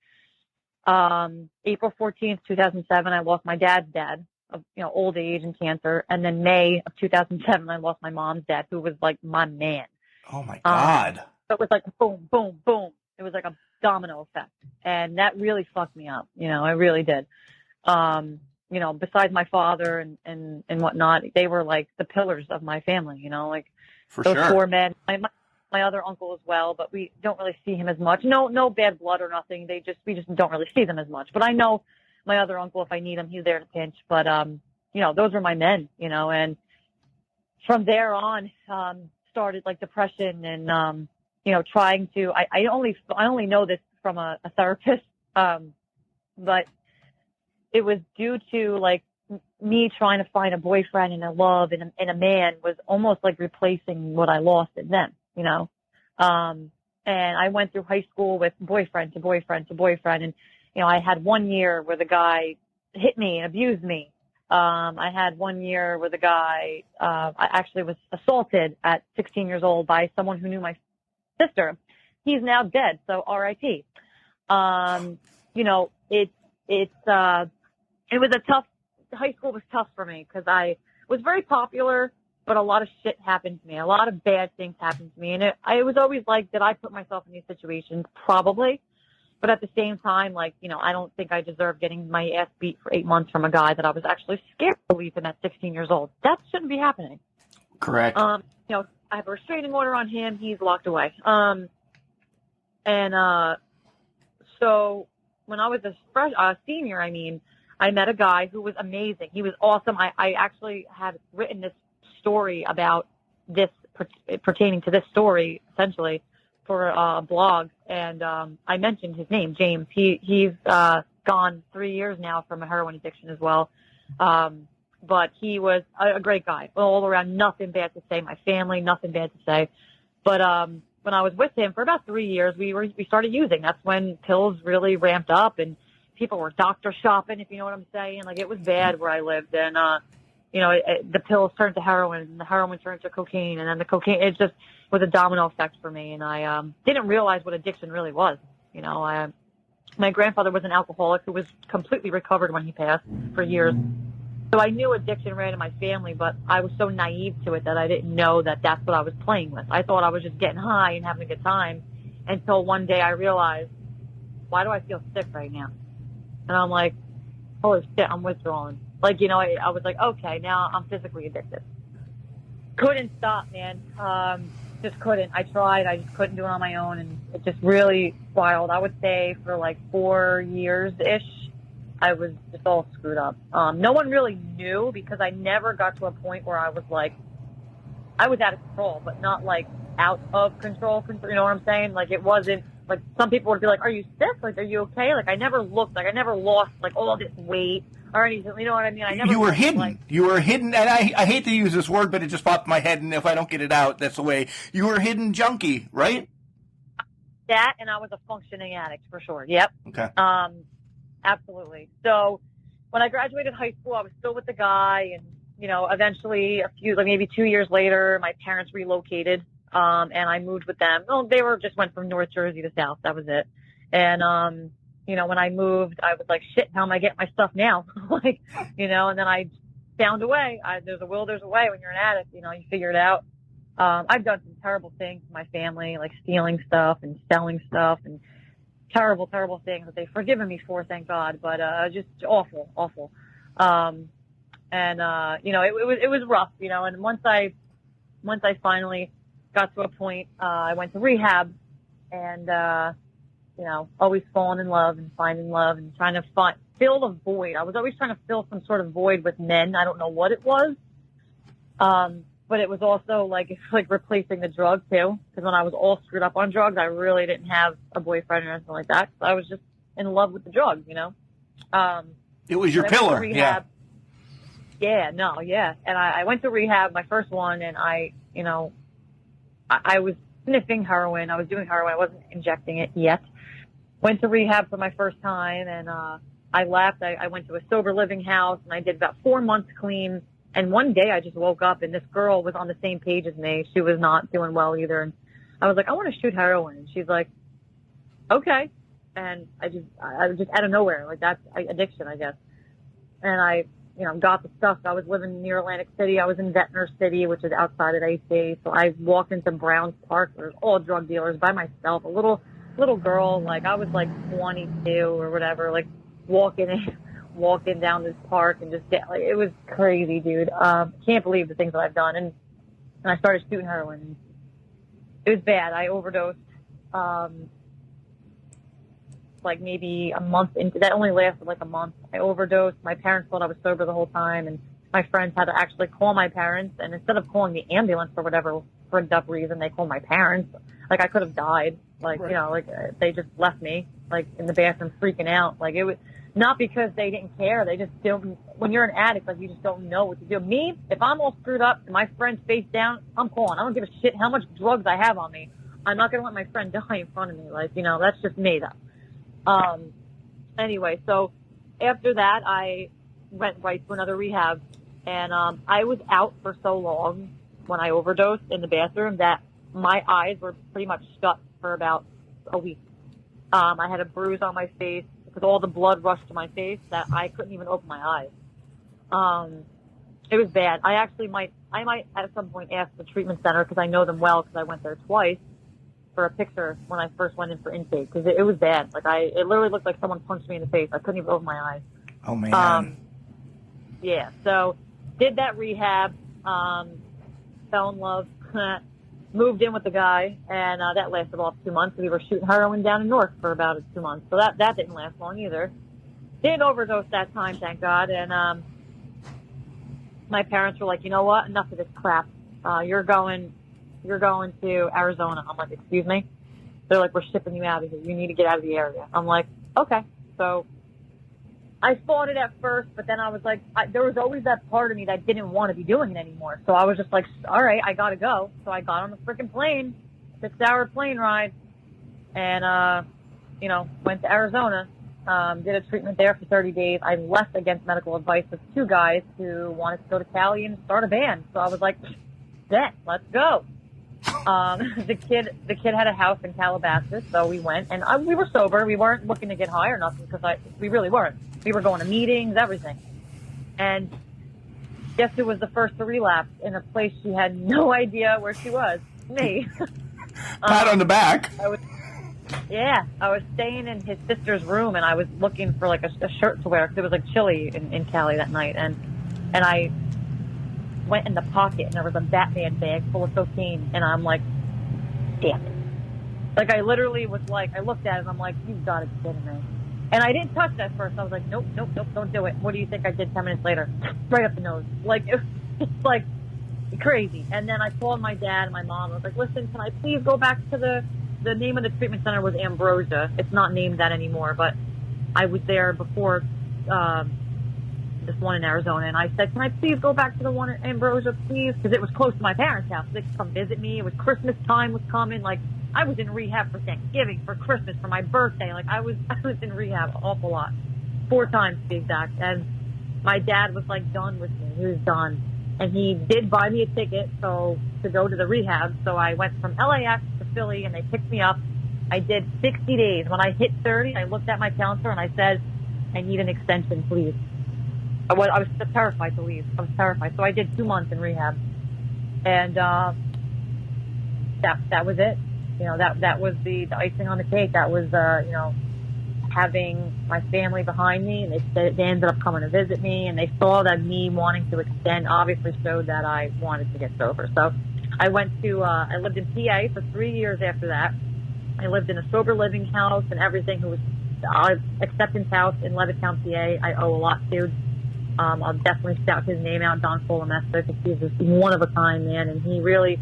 Speaker 8: April 14th, 2007, I lost my dad's dad of, old age and cancer. And then May of 2007, I lost my mom's dad, who was like my man.
Speaker 3: Oh my God.
Speaker 8: So it was like boom, boom, boom. It was like a domino effect. And that really fucked me up. It really did. Besides my father and whatnot, they were like the pillars of my family, like
Speaker 3: for
Speaker 8: those
Speaker 3: sure.
Speaker 8: 4 men, my other uncle as well, but we don't really see him as much. No bad blood or nothing. We just don't really see them as much, but I know my other uncle, if I need him, he's there to pinch, but, those were my men, and from there on, started like depression and, trying to, I only know this from a therapist, but it was due to like me trying to find a boyfriend and a love and a man was almost like replacing what I lost in them, and I went through high school with boyfriend to boyfriend to boyfriend. And, I had 1 year where the guy hit me and abused me. I had 1 year where the guy, I actually was assaulted at 16 years old by someone who knew my sister. He's now dead. So RIP. It was a tough, high school was tough for me because I was very popular, but a lot of shit happened to me. A lot of bad things happened to me. And I was always like, did I put myself in these situations? Probably. But at the same time, like, I don't think I deserve getting my ass beat for 8 months from a guy that I was actually scared to leave him at 16 years old. That shouldn't be happening.
Speaker 3: Correct.
Speaker 8: I have a restraining order on him. He's locked away. So when I was a senior, I met a guy who was amazing. He was awesome. I actually had written this story about this, pertaining to this story, essentially, for a blog. And I mentioned his name, James. He's gone 3 years now from a heroin addiction as well. But he was a great guy. All around, nothing bad to say. My family, nothing bad to say. But when I was with him for about 3 years, we started using. That's when pills really ramped up and people were doctor shopping, if you know what I'm saying. Like, it was bad where I lived. And, the pills turned to heroin, and the heroin turned to cocaine, and then the cocaine, it just was a domino effect for me. And I didn't realize what addiction really was. My grandfather was an alcoholic who was completely recovered when he passed for years. So I knew addiction ran in my family, but I was so naive to it that I didn't know that that's what I was playing with. I thought I was just getting high and having a good time until one day I realized, why do I feel sick right now? And I'm like, holy shit, I'm withdrawing. Like, I was like, okay, now I'm physically addicted. Couldn't stop, man. Just couldn't. I tried. I just couldn't do it on my own. And it just really spiraled. I would say for like 4 years-ish, I was just all screwed up. No one really knew because I never got to a point where I was like, I was out of control, but not like out of control. You know what I'm saying? Like, it wasn't like some people would be like, are you sick? Like, are you okay? Like, I never looked, like, I never lost like all this weight or anything. You know what I mean? I never.
Speaker 3: You were hidden. You were hidden. And I hate to use this word, but it just popped in my head. And if I don't get it out, that's the way. You were a hidden junkie, right?
Speaker 8: That, and I was a functioning addict for sure. Yep.
Speaker 3: Okay.
Speaker 8: Absolutely. So when I graduated high school, I was still with the guy, and eventually maybe 2 years later, my parents relocated and I moved with them. Well, they went from North Jersey to South. That was it. And, when I moved, I was like, shit, how am I getting my stuff now? And then I found a way. There's a will, there's a way when you're an addict, you figure it out. I've done some terrible things to my family, like stealing stuff and selling stuff and terrible, terrible things that they've forgiven me for, thank God. But, just awful, awful. It was rough, and once I finally got to a point, I went to rehab and, always falling in love and finding love and trying to fill the void. I was always trying to fill some sort of void with men. I don't know what it was. But it was also like replacing the drug too. Because when I was all screwed up on drugs, I really didn't have a boyfriend or anything like that. So I was just in love with the drug,
Speaker 3: It was your pillar. Yeah.
Speaker 8: Yeah, no, yeah. And I went to rehab, my first one, and I was sniffing heroin. I was doing heroin. I wasn't injecting it yet. Went to rehab for my first time, and I left. I went to a sober living house, and I did about 4 months clean. And one day I just woke up, and this girl was on the same page as me. She was not doing well either. And I was like, I want to shoot heroin. And she's like, okay. And I was just out of nowhere. Like, that's addiction, I guess. And I got the stuff. I was living near Atlantic City. I was in Ventnor City, which is outside of AC. So I walked into Browns Park. There's all drug dealers by myself. A little girl, like I was like 22 or whatever, like walking down this park and just it was crazy, dude. Can't believe the things that I've done. And I started shooting heroin. It was bad. I overdosed. Like maybe a month into that, only lasted like a month. I overdosed. My parents thought I was sober the whole time, and my friends had to actually call my parents, and instead of calling the ambulance for whatever frigged up reason, they called my parents. Like I could have died. Like, right. They just left me like in the bathroom freaking out. Like it was not because they didn't care. They just don't, when you're an addict, like you just don't know what to do. Me, if I'm all screwed up and my friend's face down, I'm calling. I don't give a shit how much drugs I have on me. I'm not going to let my friend die in front of me. Like, that's just made up. Anyway, so after that, I went right to another rehab, and I was out for so long when I overdosed in the bathroom that my eyes were pretty much shut for about a week. I had a bruise on my face because all the blood rushed to my face that I couldn't even open my eyes. It was bad. I might at some point ask the treatment center, because I know them well because I went there twice, for a picture when I first went in for intake, because it was bad. Like it literally looked like someone punched me in the face. I couldn't even open my eyes.
Speaker 3: Oh man.
Speaker 8: Yeah. So did that rehab, fell in love, moved in with the guy, and that lasted off 2 months. We were shooting heroin down in North for about 2 months, so that didn't last long either. Didn't overdose that time, thank God. And my parents were like, you know what? Enough of this crap. You're going to Arizona. I'm like, excuse me? They're like, we're shipping you out of here. You need to get out of the area. I'm like, okay. So I fought it at first, but then I was like, there was always that part of me that didn't want to be doing it anymore. So I was just like, all right, I got to go. So I got on the freaking plane, 6-hour plane ride, and, went to Arizona, did a treatment there for 30 days. I left against medical advice with 2 guys who wanted to go to Cali and start a band. So I was like, yeah, let's go. The kid had a house in Calabasas, so we went, and we were sober. We weren't looking to get high or nothing, because we really weren't. We were going to meetings, everything. And guess who was the first to relapse in a place she had no idea where she was? Me.
Speaker 3: Pat on the back.
Speaker 8: I was staying in his sister's room, and I was looking for like a shirt to wear, because it was like chilly in Cali that night, and I went in the pocket, and there was a Batman bag full of cocaine, and I'm like, damn it. Like, I literally was like, I looked at it, and I'm like, you've got to be kidding me. And I didn't touch it at first. I was like, nope, don't do it. What do you think I did 10 minutes later? Right up the nose. Like, it's like crazy. And then I called my dad and my mom. I was like, listen, can I please go back to the name of the treatment center was Ambrosia. It's not named that anymore, but I was there before this one in Arizona, and I said, can I please go back to the one in Ambrosia, please? Because it was close to my parents' house. They could come visit me. It was Christmas time was coming. Like, I was in rehab for Thanksgiving, for Christmas, for my birthday. Like, I was in rehab an awful lot. 4 times to be exact. And my dad was, like, done with me. He was done. And he did buy me a ticket to go to the rehab. So I went from LAX to Philly, and they picked me up. I did 60 days. When I hit 30, I looked at my counselor and I said, I need an extension, please. I was terrified to leave. I was terrified. So I did 2 months in rehab. And that was it. That was the icing on the cake. That was, having my family behind me, and they ended up coming to visit me, and they saw that me wanting to extend obviously showed that I wanted to get sober. So I lived in PA for 3 years after that. I lived in a sober living house and everything. Who was acceptance house in Levittown, PA. I owe a lot to. I'll definitely shout his name out, Don Folamesta, because he's just one of a kind, man, and he really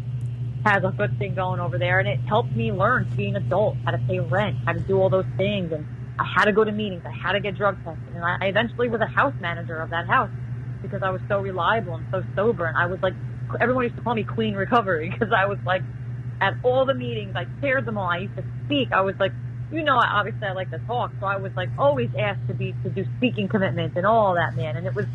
Speaker 8: has a good thing going over there. And it helped me learn to be an adult, how to pay rent, how to do all those things, and I had to go to meetings. I had to get drug tested. And I eventually was a house manager of that house because I was so reliable and so sober. And I was like, everyone used to call me Queen Recovery because I was like, at all the meetings, I chaired them all. I used to speak. I was like, obviously I like to talk. So I was like always asked to do speaking commitments and all that, man. And it was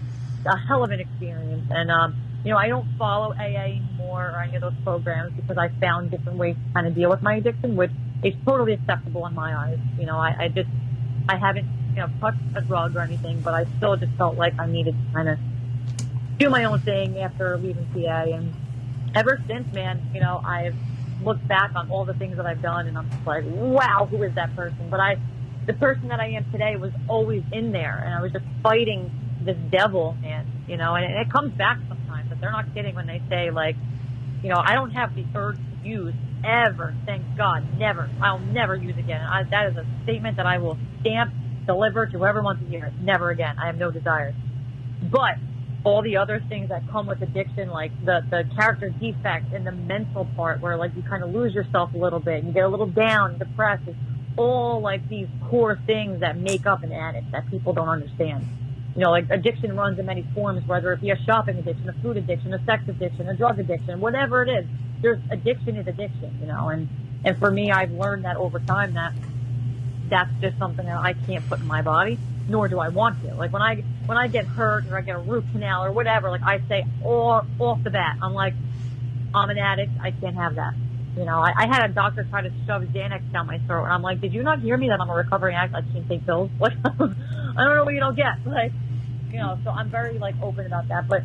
Speaker 8: a hell of an experience. And, I don't follow AA anymore or any of those programs because I found different ways to kind of deal with my addiction, which is totally acceptable in my eyes. I haven't, touched a drug or anything, but I still just felt like I needed to kind of do my own thing after leaving PA. And ever since, man, I've looked back on all the things that I've done, and I'm just like, wow, who is that person? But the person that I am today was always in there, and I was just fighting this devil, man, and it comes back sometimes, but they're not kidding when they say, like, I don't have the urge to use ever, thank God, never. I'll never use again. That is a statement that I will stamp, deliver to whoever wants to hear it. Never again. I have no desire. But all the other things that come with addiction, like the character defects and the mental part where, like, you kind of lose yourself a little bit and you get a little down, depressed, it's all, like, these core things that make up an addict that people don't understand. Like, addiction runs in many forms, whether it be a shopping addiction, a food addiction, a sex addiction, a drug addiction, whatever it is. Addiction is addiction, and for me, I've learned that over time that's just something that I can't put in my body, nor do I want to. Like, when I get hurt or I get a root canal or whatever, like, I say off the bat, I'm like, I'm an addict, I can't have that. I had a doctor try to shove Xanax down my throat, and I'm like, did you not hear me that I'm a recovering addict? I can't take pills. Like, I don't know what you don't get. Like, so I'm very, like, open about that. But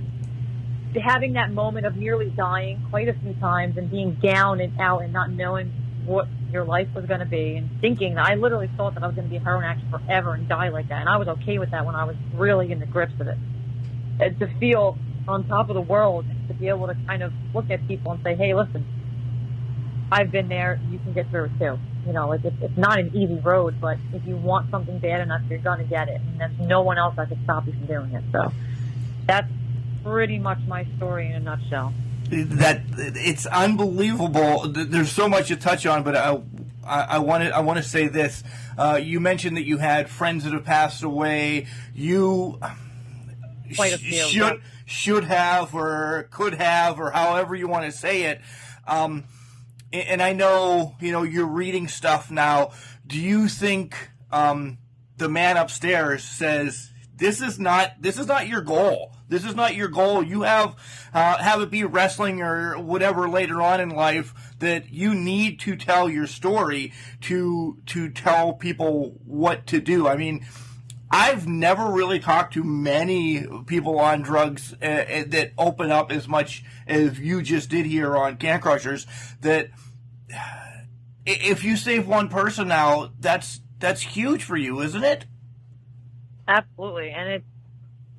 Speaker 8: having that moment of nearly dying quite a few times and being down and out and not knowing what your life was going to be and thinking that I literally thought that I was going to be a heroin addict forever and die like that. And I was okay with that when I was really in the grips of it. And to feel on top of the world, to be able to kind of look at people and say, hey, listen, I've been there, you can get through it too. It's not an easy road, but if you want something bad enough, you're going to get it. And there's no one else that can stop you from doing it. So that's pretty much my story in a nutshell.
Speaker 3: That it's unbelievable. There's so much to touch on, but I want to say this. You mentioned that you had friends that have passed away. You
Speaker 8: Quite a few,
Speaker 3: should have or could have or however you want to say it. And I know, you're reading stuff now. Do you think the man upstairs says, this is not your goal? This is not your goal. You have it be wrestling or whatever later on in life, that you need to tell your story to tell people what to do. I mean, I've never really talked to many people on drugs that open up as much as you just did here on Can Crushers. That if you save one person now, that's huge for you, isn't it?
Speaker 8: Absolutely, and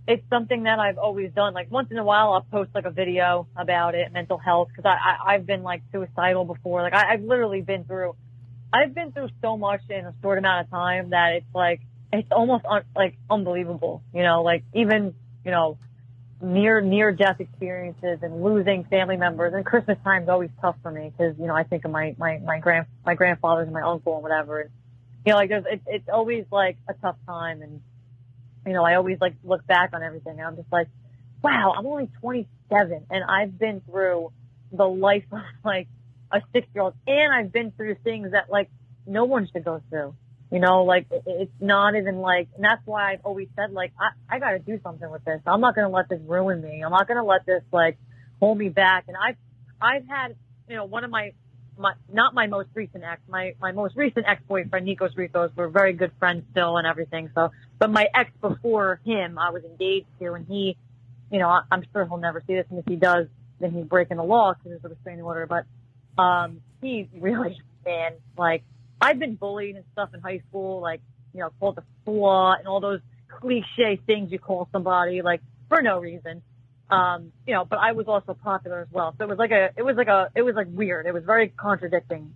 Speaker 8: it's something that I've always done. Like, once in a while, I'll post, like, a video about it, mental health, because I've been, like, suicidal before. Like, I've literally been through so much in a short amount of time that it's like, it's almost unbelievable, like, even, near death experiences and losing family members, and Christmas time is always tough for me because, I think of my grandfathers and my uncle and whatever. And, like, it's always, like, a tough time. And, I always, like, look back on everything and I'm just like, wow, I'm only 27 and I've been through the life of, like, a 6-year-old, and I've been through things that, like, no one should go through. You know, like, it's not even like, and that's why I've always said, like, I got to do something with this. I'm not going to let this ruin me. I'm not going to let this, like, hold me back. And I've had, you know, one of my not my most recent ex, my most recent ex-boyfriend, Nikos Ricos, we're very good friends still and everything. So, but my ex before him, I was engaged to, and he, you know, I'm sure he'll never see this. And if he does, then he's breaking the law because there's a restraining order. But, he's really, man, like, I've been bullied and stuff in high school, like, you know, called a slut and all those cliche things you call somebody, like, for no reason. You know, but I was also popular as well. So it was like weird. It was very contradicting,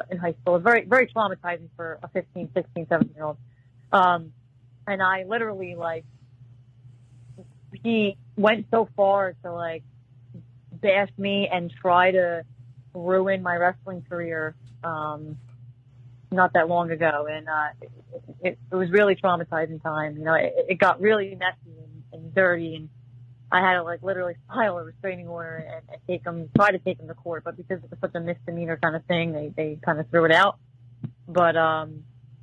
Speaker 8: in high school. It was very, very traumatizing for a 15, 16, 17-year-old. And I literally, like, he went so far to, like, bash me and try to ruin my wrestling career, not that long ago. And, it was really traumatizing time. You know, it got really messy and dirty, and I had to, like, literally file a restraining order and try to take him to court, but because it was such a misdemeanor kind of thing, they kind of threw it out. But,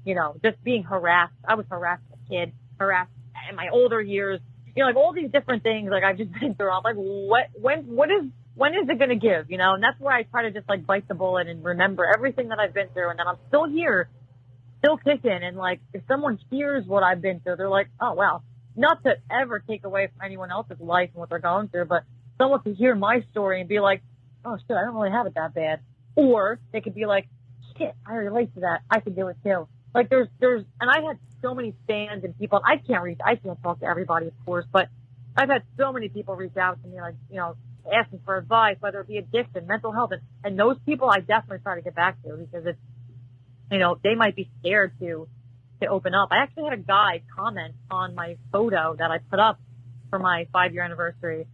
Speaker 8: you know, just being harassed. I was harassed as a kid, harassed in my older years, you know, like, all these different things, like, I've just been through. I'm like, when is it going to give, you know? And that's where I try to just, like, bite the bullet and remember everything that I've been through, and that I'm still here, still kicking. And, like, if someone hears what I've been through, they're like, oh, wow. Not to ever take away from anyone else's life and what they're going through, but someone could hear my story and be like, oh, shit, I don't really have it that bad. Or they could be like, shit, I relate to that. I can do it too. Like, there's, and I had so many fans and people. I can't talk to everybody, of course, but I've had so many people reach out to me, like, you know, asking for advice, whether it be addiction, mental health. And those people I definitely try to get back to, because it's, you know, they might be scared to open up. I actually had a guy comment on my photo that I put up for my 5-year anniversary,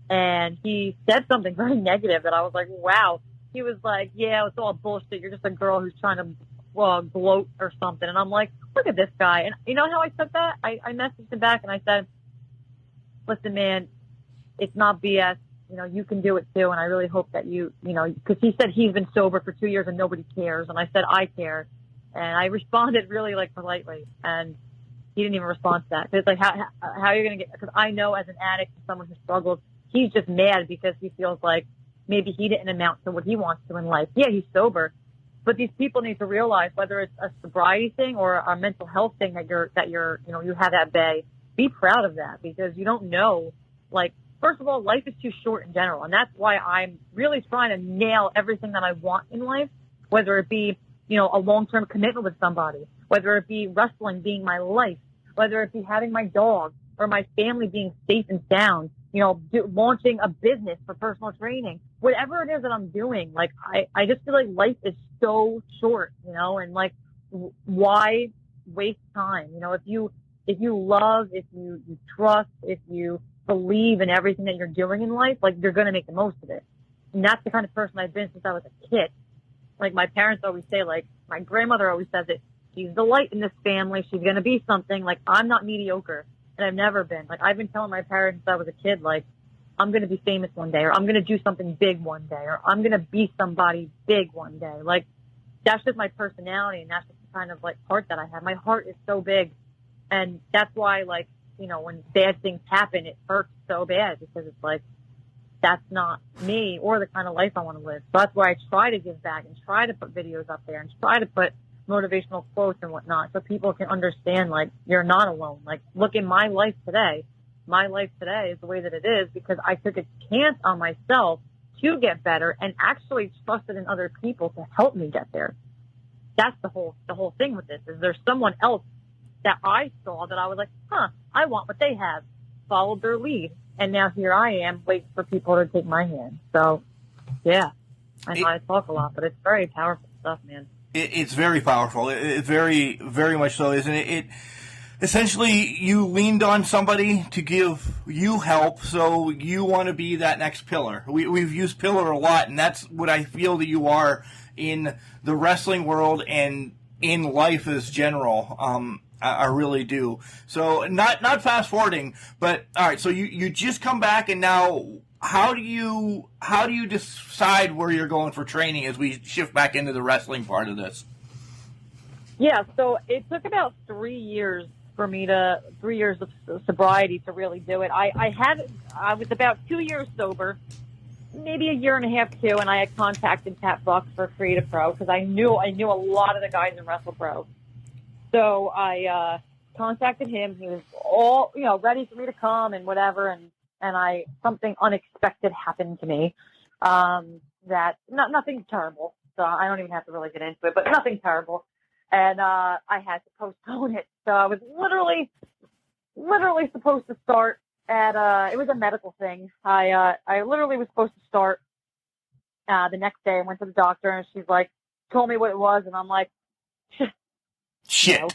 Speaker 8: and he said something very negative that I was like, wow. He was like, yeah, it's all bullshit. You're just a girl who's trying to gloat or something. And I'm like, look at this guy. And you know how I took that? I messaged him back and I said, listen, man, it's not BS. You know, you can do it too. And I really hope that you know, because he said he's been sober for 2 years and nobody cares. And I said, I care. And I responded really, like, politely, and he didn't even respond to that. It's like, how are you going to get, because I know as an addict, someone who struggles, he's just mad because he feels like maybe he didn't amount to what he wants to in life. Yeah, he's sober, but these people need to realize, whether it's a sobriety thing or a mental health thing that you're, you know, you have at bay, be proud of that, because you don't know, like, first of all, life is too short in general. And that's why I'm really trying to nail everything that I want in life, whether it be, you know, a long-term commitment with somebody, whether it be wrestling being my life, whether it be having my dog or my family being safe and sound, you know, launching a business for personal training, whatever it is that I'm doing. Like, I just feel like life is so short, you know, and, like, why waste time? You know, if you love, if you trust, if you believe in everything that you're doing in life, like, you're going to make the most of it. And that's the kind of person I've been since I was a kid. Like, my parents always say, like, my grandmother always says it, she's the light in this family. She's going to be something. Like, I'm not mediocre, and I've never been. Like, I've been telling my parents since I was a kid, like, I'm going to be famous one day, or I'm going to do something big one day, or I'm going to be somebody big one day. Like, that's just my personality, and that's just the kind of, like, heart that I have. My heart is so big, and that's why, like, you know, when bad things happen, it hurts so bad, because it's like, that's not me or the kind of life I want to live. So that's why I try to give back and try to put videos up there and try to put motivational quotes and whatnot, so people can understand, like, you're not alone. Like, look at my life today. My life today is the way that it is because I took a chance on myself to get better and actually trusted in other people to help me get there. That's the whole thing with this, is there's someone else that I saw that I was like, I want what they have. Followed their lead. And now here I am waiting for people to take my hand. So, yeah, I know I talk a lot, but it's very powerful stuff, man.
Speaker 3: It's very powerful. It's very, very much so, isn't it? It essentially, you leaned on somebody to give you help, so you want to be that next pillar. We've used pillar a lot, and that's what I feel that you are in the wrestling world and in life as general. I really do. So not fast forwarding, but all right. So you just come back, and now how do you decide where you're going for training as we shift back into the wrestling part of this?
Speaker 8: Yeah, so it took about 3 years for me to 3 years of sobriety to really do it. I was about 2 years sober, maybe a year and a half too, and I had contacted Pat Buck for Creative Pro because I knew a lot of the guys in Wrestle Pro. So I contacted him. He was all ready for me to come and whatever, and something unexpected happened to me. That nothing terrible. So I don't even have to really get into it, but nothing terrible. And I had to postpone it. So I was literally supposed to start at it was a medical thing. I literally was supposed to start the next day. I went to the doctor and she's like, told me what it was, and I'm like,
Speaker 3: shit.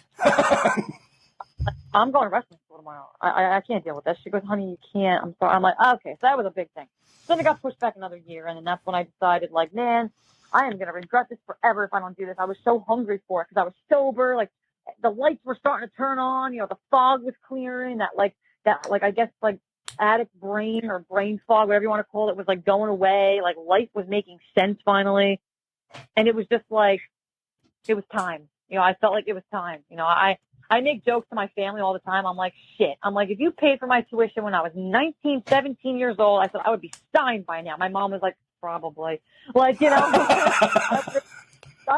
Speaker 8: I'm going to wrestling school tomorrow. I can't deal with this. She goes, honey, you can't. I'm sorry. I'm like, okay. So that was a big thing. Then it got pushed back another year, and then that's when I decided, like, man, I am going to regret this forever if I don't do this. I was so hungry for it because I was sober. Like, the lights were starting to turn on. The fog was clearing. That I guess, like, addict brain or brain fog, whatever you want to call it, was, like, going away. Like, life was making sense finally. And it was just, like, it was time. I felt like it was time. I make jokes to my family all the time. I'm like, shit. I'm like, if you paid for my tuition when I was 19, 17 years old, I said I would be signed by now. My mom was like, probably. Like, I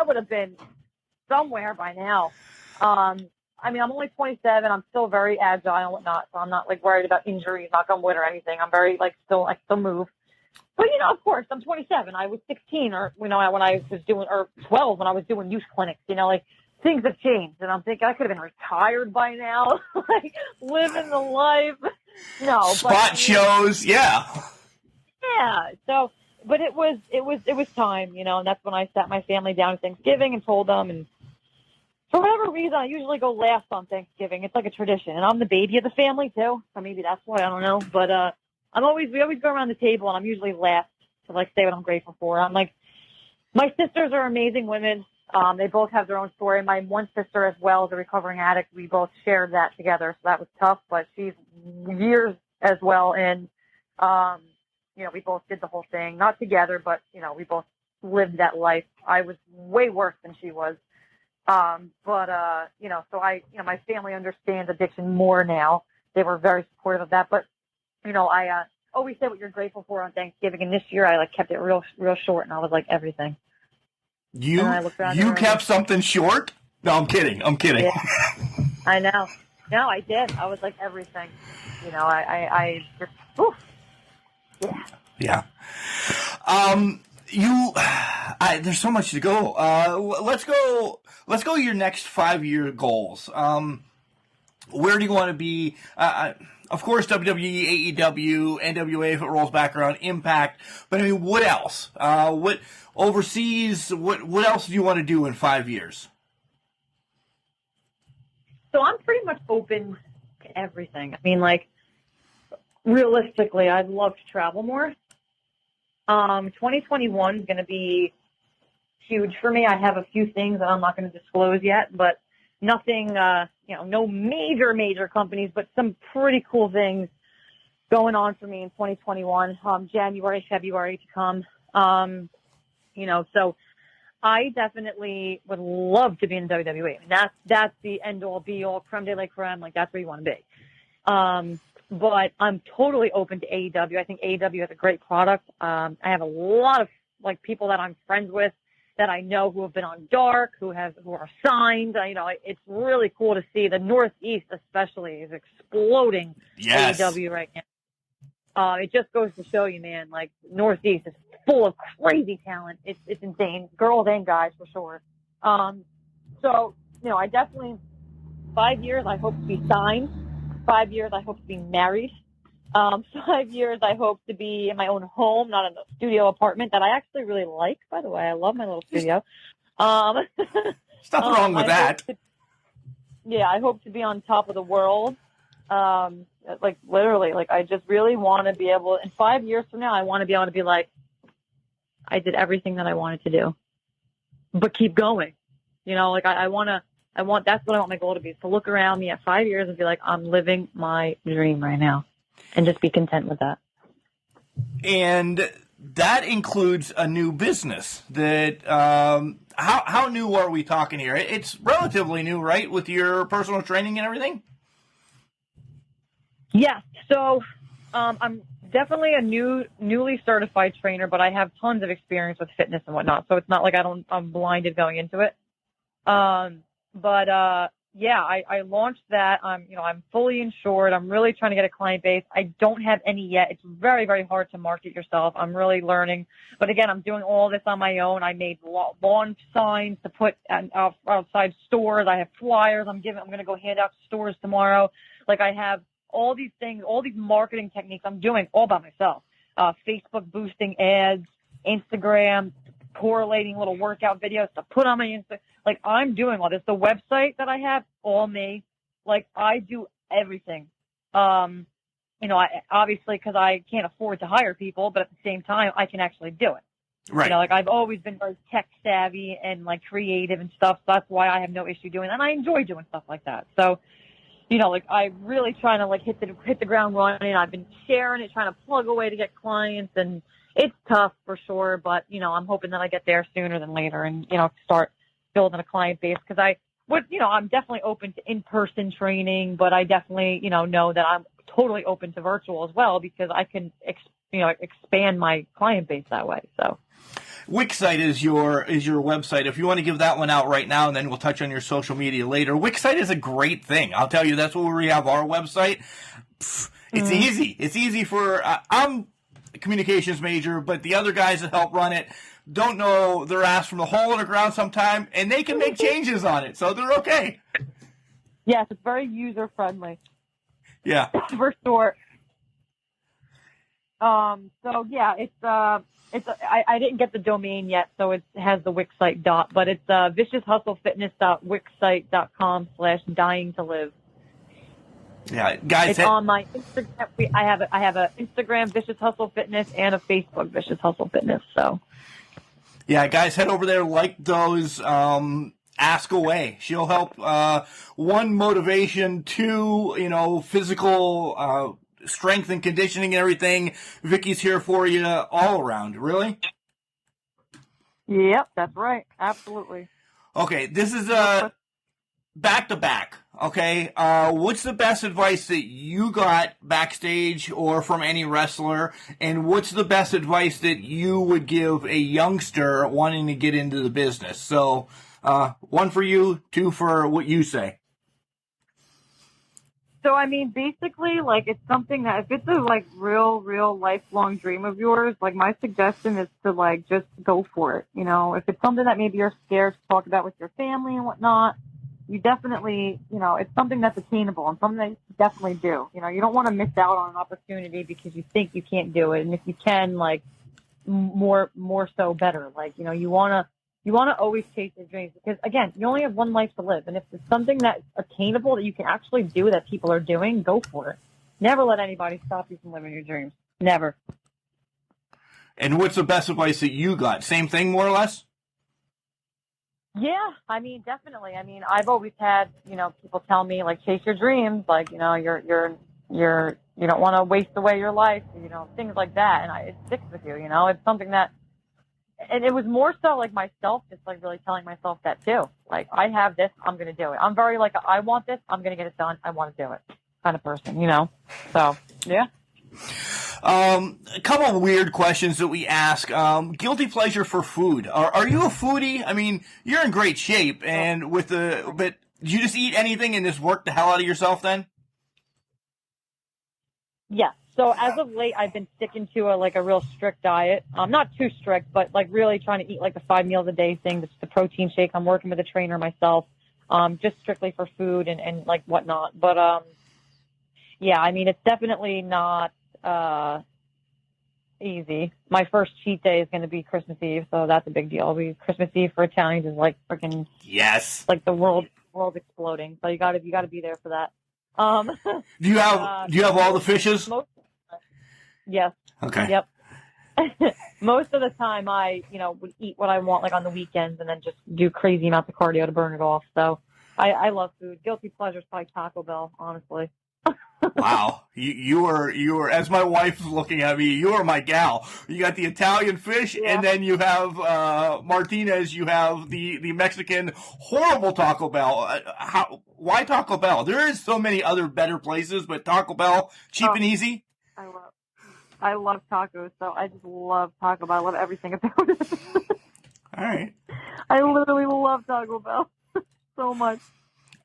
Speaker 8: would have been somewhere by now. I mean, I'm only 27. I'm still very agile and whatnot, so I'm not, like, worried about injuries, knock on wood or anything. I'm very, like, I still move. But, of course, I'm 27. I was 16 or, when I was doing, or 12 when I was doing youth clinics, like, things have changed, and I'm thinking I could have been retired by now, like living the life. No,
Speaker 3: spot shows, yeah.
Speaker 8: So, but it was time, and that's when I sat my family down at Thanksgiving and told them. And for whatever reason, I usually go last on Thanksgiving. It's like a tradition, and I'm the baby of the family too, so maybe that's why, I don't know. But we always go around the table, and I'm usually last to, like, say what I'm grateful for. I'm like, my sisters are amazing women. They both have their own story. My one sister, as well, is a recovering addict. We both shared that together, so that was tough. But she's years as well, and we both did the whole thing, not together, but we both lived that life. I was way worse than she was, so my family understands addiction more now. They were very supportive of that. But I always say what you're grateful for on Thanksgiving, and this year I kept it real short, and I was like, everything.
Speaker 3: You kept something short? No, I'm kidding.
Speaker 8: Yeah. I know. No, I did. I was like, everything. I just, oof.
Speaker 3: Yeah. There's so much to go. Let's go your next 5-year goals. Where do you want to be? Of course, WWE, AEW, NWA, if it rolls back around, Impact. But I mean, what else? What overseas? What else do you want to do in 5 years?
Speaker 8: So I'm pretty much open to everything. I mean, like, realistically, I'd love to travel more. 2021 is going to be huge for me. I have a few things that I'm not going to disclose yet, but nothing, no major companies, but some pretty cool things going on for me in 2021, January, February to come. So I definitely would love to be in WWE. I mean, that's the end all be all, creme de la creme. Like, that's where you want to be. But I'm totally open to AEW. I think AEW has a great product. I have a lot of, like, people that I'm friends with that I know who have been on Dark, who are signed. It's really cool to see. The Northeast especially is exploding.
Speaker 3: Yes.
Speaker 8: AEW right now. It just goes to show you, man, like, Northeast is full of crazy talent. It's insane. Girls and guys, for sure. So, I definitely, 5 years, I hope to be signed. 5 years, I hope to be married. 5 years, I hope to be in my own home, not in a studio apartment that I actually really like, by the way. I love my little studio.
Speaker 3: There's nothing wrong with that.
Speaker 8: I hope to be on top of the world. Like, literally, like, I just really want to be able, in 5 years from now, I want to be able to be like, I did everything that I wanted to do, but keep going. Like, that's what I want my goal to be, is to look around me at 5 years and be like, I'm living my dream right now, and just be content with that.
Speaker 3: And that includes a new business. That how new are we talking here? It's relatively new, right, with your personal training and everything?
Speaker 8: Yeah. So I'm definitely a newly certified trainer, but I have tons of experience with fitness and whatnot. So it's not like I'm blinded going into it. Yeah, I launched that. I'm fully insured. I'm really trying to get a client base. I don't have any yet. It's very, very hard to market yourself. I'm really learning. But again, I'm doing all this on my own. I made lawn signs to put outside stores. I have flyers. I'm going to go hand out to stores tomorrow. Like, I have all these things, all these marketing techniques I'm doing all by myself. Facebook boosting ads, Instagram, correlating little workout videos to put on my Insta. Like, I'm doing all this. The website that I have, all me. Like, I do everything. I obviously, because I can't afford to hire people, but at the same time, I can actually do it.
Speaker 3: Right.
Speaker 8: Like, I've always been very tech savvy and like creative and stuff. So that's why I have no issue doing it. And I enjoy doing stuff like that. So, I'm really trying to like hit the ground running. I've been sharing it, trying to plug away to get clients, and it's tough for sure. But, I'm hoping that I get there sooner than later and, start building a client base, because I'm definitely open to in-person training, but I definitely, know that I'm totally open to virtual as well, because I can, expand my client base that way. So.
Speaker 3: Wixsite is your website. If you want to give that one out right now, and then we'll touch on your social media later. Wixsite is a great thing. I'll tell you, that's where we have our website. It's easy. It's easy for, I'm a communications major, but the other guys that help run it don't know their ass from the hole in the ground sometime, and they can make changes on it, so they're okay.
Speaker 8: Yes, it's very user-friendly.
Speaker 3: Yeah.
Speaker 8: For sure. So yeah, I didn't get the domain yet, so it has the Wixsite dot, but it's viciousHustleFitness.wixsite.com/dying to live.
Speaker 3: Yeah, guys.
Speaker 8: It's on my Instagram. I have an Instagram, Vicious Hustle Fitness, and a Facebook, Vicious Hustle Fitness. So.
Speaker 3: Yeah, guys, head over there, like those, ask away. She'll help, one, motivation, two, physical, strength and conditioning and everything. Vicky's here for you all around. Really?
Speaker 8: Yep, that's right. Absolutely.
Speaker 3: Okay, this is back to back. Okay, what's the best advice that you got backstage or from any wrestler, and what's the best advice that you would give a youngster wanting to get into the business? So, one for you, two for what you say.
Speaker 8: So, basically, like, it's something that if it's a, like, real lifelong dream of yours, like, my suggestion is to, like, just go for it. If it's something that maybe you're scared to talk about with your family and whatnot, you definitely, it's something that's attainable and something that you definitely do. You don't want to miss out on an opportunity because you think you can't do it. And if you can, like, more so better. Like, you want to always chase your dreams, because again, you only have one life to live. And if it's something that's attainable that you can actually do, that people are doing, go for it. Never let anybody stop you from living your dreams. Never.
Speaker 3: And what's the best advice that you got? Same thing, more or less?
Speaker 8: Yeah, definitely. I've always had, people tell me, like, chase your dreams, like, you don't want to waste away your life, things like that. And it sticks with you, it's something that, and it was more so like myself, just like really telling myself that too. Like, I have this, I'm going to do it. I'm very like, I want this, I'm going to get it done, I want to do it kind of person, So, yeah.
Speaker 3: A couple of weird questions that we ask. Guilty pleasure for food. Are you a foodie? You're in great shape, and but do you just eat anything and just work the hell out of yourself then?
Speaker 8: Yeah. So as of late, I've been sticking to a real strict diet. Not too strict, but like really trying to eat like the 5 meals a day thing. The protein shake. I'm working with a trainer myself, just strictly for food and like whatnot. But yeah, it's definitely not easy. My first cheat day is going to be Christmas Eve, so that's a big deal. Christmas Eve for Italians is like freaking like the world exploding. So you got to be there for that.
Speaker 3: Do you have all the fishes?
Speaker 8: Yes.
Speaker 3: Okay.
Speaker 8: Yep. Most of the time I, would eat what I want like on the weekends and then just do crazy amounts of cardio to burn it off. So I love food. Guilty pleasure is probably Taco Bell, honestly.
Speaker 3: Wow, you were as my wife is looking at me. You are my gal. You got the Italian fish, and then you have Martinez. You have the Mexican horrible Taco Bell. Why Taco Bell? There is so many other better places, but Taco Bell, cheap and easy.
Speaker 8: I love tacos, so I just love Taco Bell. I love everything about it.
Speaker 3: All right.
Speaker 8: I literally love Taco Bell so much.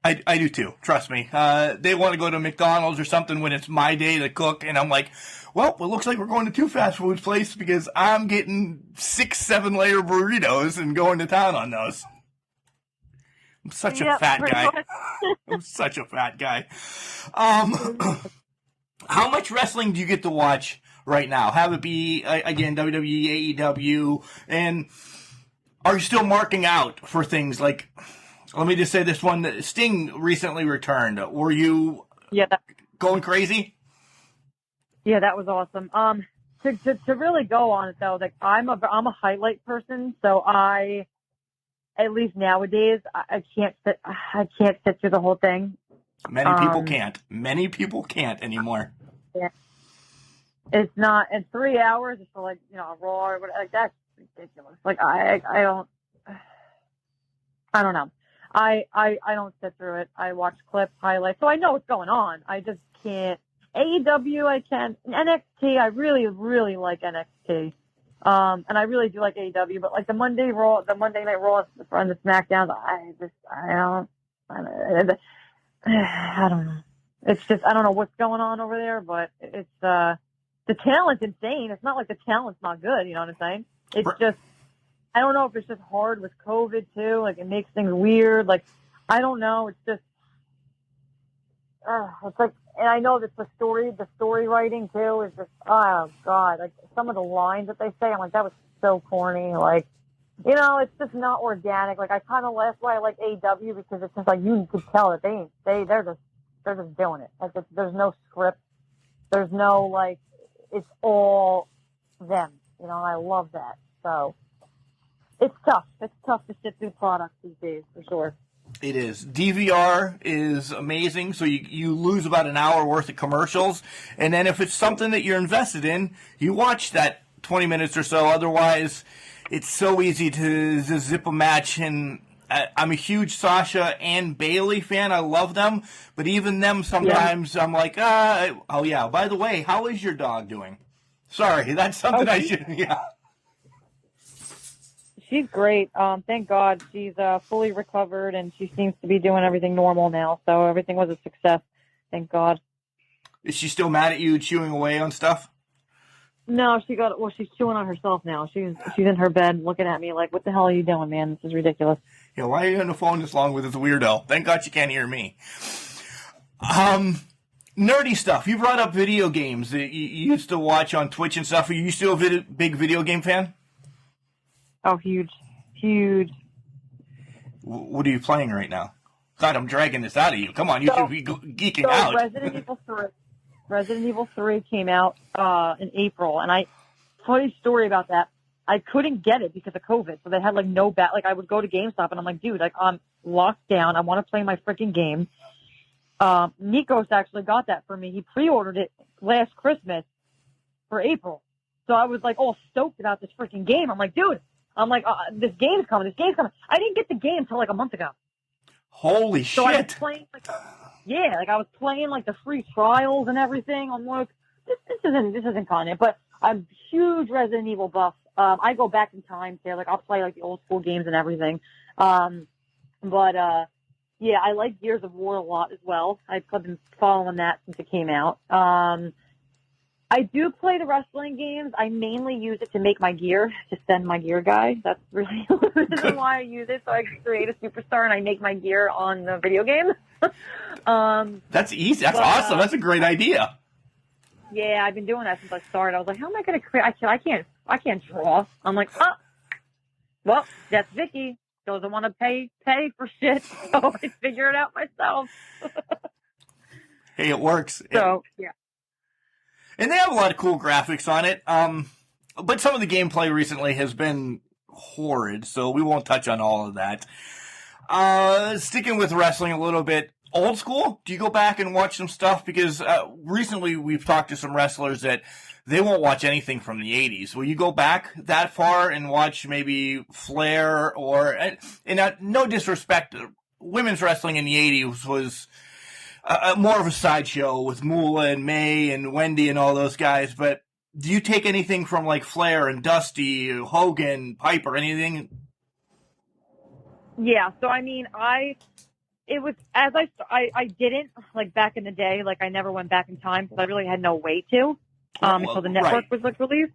Speaker 3: I do too. Trust me. They want to go to McDonald's or something when it's my day to cook, and I'm like, well, it looks like we're going to two fast food places because I'm getting 6-7 layer burritos and going to town on those. I'm such a fat guy. I'm such a fat guy. How much wrestling do you get to watch right now? Have it be, again, WWE, AEW, and are you still marking out for things like, let me just say this one, Sting recently returned. Were you going crazy?
Speaker 8: Yeah, that was awesome. To really go on it though, like I'm a highlight person, so at least nowadays I can't sit through the whole thing.
Speaker 3: Many people can't. Many people can't anymore.
Speaker 8: Yeah. It's not, in 3 hours, it's for like, a Raw or whatever. Like, that's ridiculous. Like, I don't know. I don't sit through it. I watch clips, highlights, so I know what's going on. I just can't. AEW, I can. NXT, I really, really like NXT. And I really do like AEW, but like the Monday Night Raw, and the SmackDowns, I don't know. It's just, I don't know what's going on over there, but it's, the talent's insane. It's not like the talent's not good, you know what I'm saying? It's just, I don't know if it's just hard with COVID too, like it makes things weird, like, I don't know, it's just, it's like, and I know that the story writing too is just, oh God, like some of the lines that they say, I'm like, that was so corny, like, it's just not organic. Like I kind of, that's why I like AEW, because it's just like, you could tell that they're just doing it. Like there's no script, there's no like, it's all them, and I love that. So it's tough. It's tough to sit through products these days, for sure.
Speaker 3: It is. DVR is amazing, so you lose about an hour worth of commercials, and then if it's something that you're invested in, you watch that 20 minutes or so. Otherwise, it's so easy to zip a match, and I'm a huge Sasha and Bailey fan. I love them, but even them sometimes I'm like, oh yeah, by the way, how is your dog doing? Sorry, that's something I should,
Speaker 8: She's great. Thank God she's fully recovered, and she seems to be doing everything normal now. So everything was a success. Thank God.
Speaker 3: Is she still mad at you chewing away on stuff?
Speaker 8: No, she's chewing on herself now. She's in her bed looking at me like, what the hell are you doing, man? This is ridiculous.
Speaker 3: Yeah, why are you on the phone this long with this weirdo? Thank God she can't hear me. Nerdy stuff. You brought up video games that you used to watch on Twitch and stuff. Are you still a big video game fan?
Speaker 8: Oh, huge.
Speaker 3: What are you playing right now? God, I'm dragging this out of you. Come on, you should be geeking out.
Speaker 8: Resident Evil 3 came out in April, and funny story about that, I couldn't get it because of COVID, so they had like no like I would go to GameStop, and I'm like, dude, like I'm locked down, I want to play my freaking game. Nikos actually got that for me. He pre-ordered it last Christmas for April, so I was like all stoked about this freaking game. I'm like, dude, this game's coming. I didn't get the game until like a month ago.
Speaker 3: Holy
Speaker 8: so
Speaker 3: shit!
Speaker 8: I was playing I was playing like the free trials and everything. I'm like, this isn't content, but I'm a huge Resident Evil buff. I go back in time too. Like I'll play like the old school games and everything. Yeah, I like Gears of War a lot as well. I've been following that since it came out. I do play the wrestling games. I mainly use it to make my gear, to send my gear guy. That's really the reason why I use it, so I can create a superstar and I make my gear on the video game.
Speaker 3: That's easy. That's awesome. That's a great idea.
Speaker 8: Yeah, I've been doing that since I started. I was like, how am I going to create? I can't draw. I'm like, well, that's Vicky. Doesn't want to pay for shit, so I figure it out myself.
Speaker 3: Hey, it works.
Speaker 8: So, yeah.
Speaker 3: And they have a lot of cool graphics on it. But some of the gameplay recently has been horrid, so we won't touch on all of that. Sticking with wrestling a little bit, old school? Do you go back and watch some stuff? Because recently we've talked to some wrestlers that they won't watch anything from the 80s. Will you go back that far and watch maybe Flair or, and no disrespect, women's wrestling in the 80s was more of a sideshow with Moolah and May and Wendy and all those guys, but do you take anything from like Flair and Dusty, Hogan, Piper, anything?
Speaker 8: Yeah, so I mean, I didn't, like, back in the day, like, I never went back in time because I really had no way to, until the network was, like, released.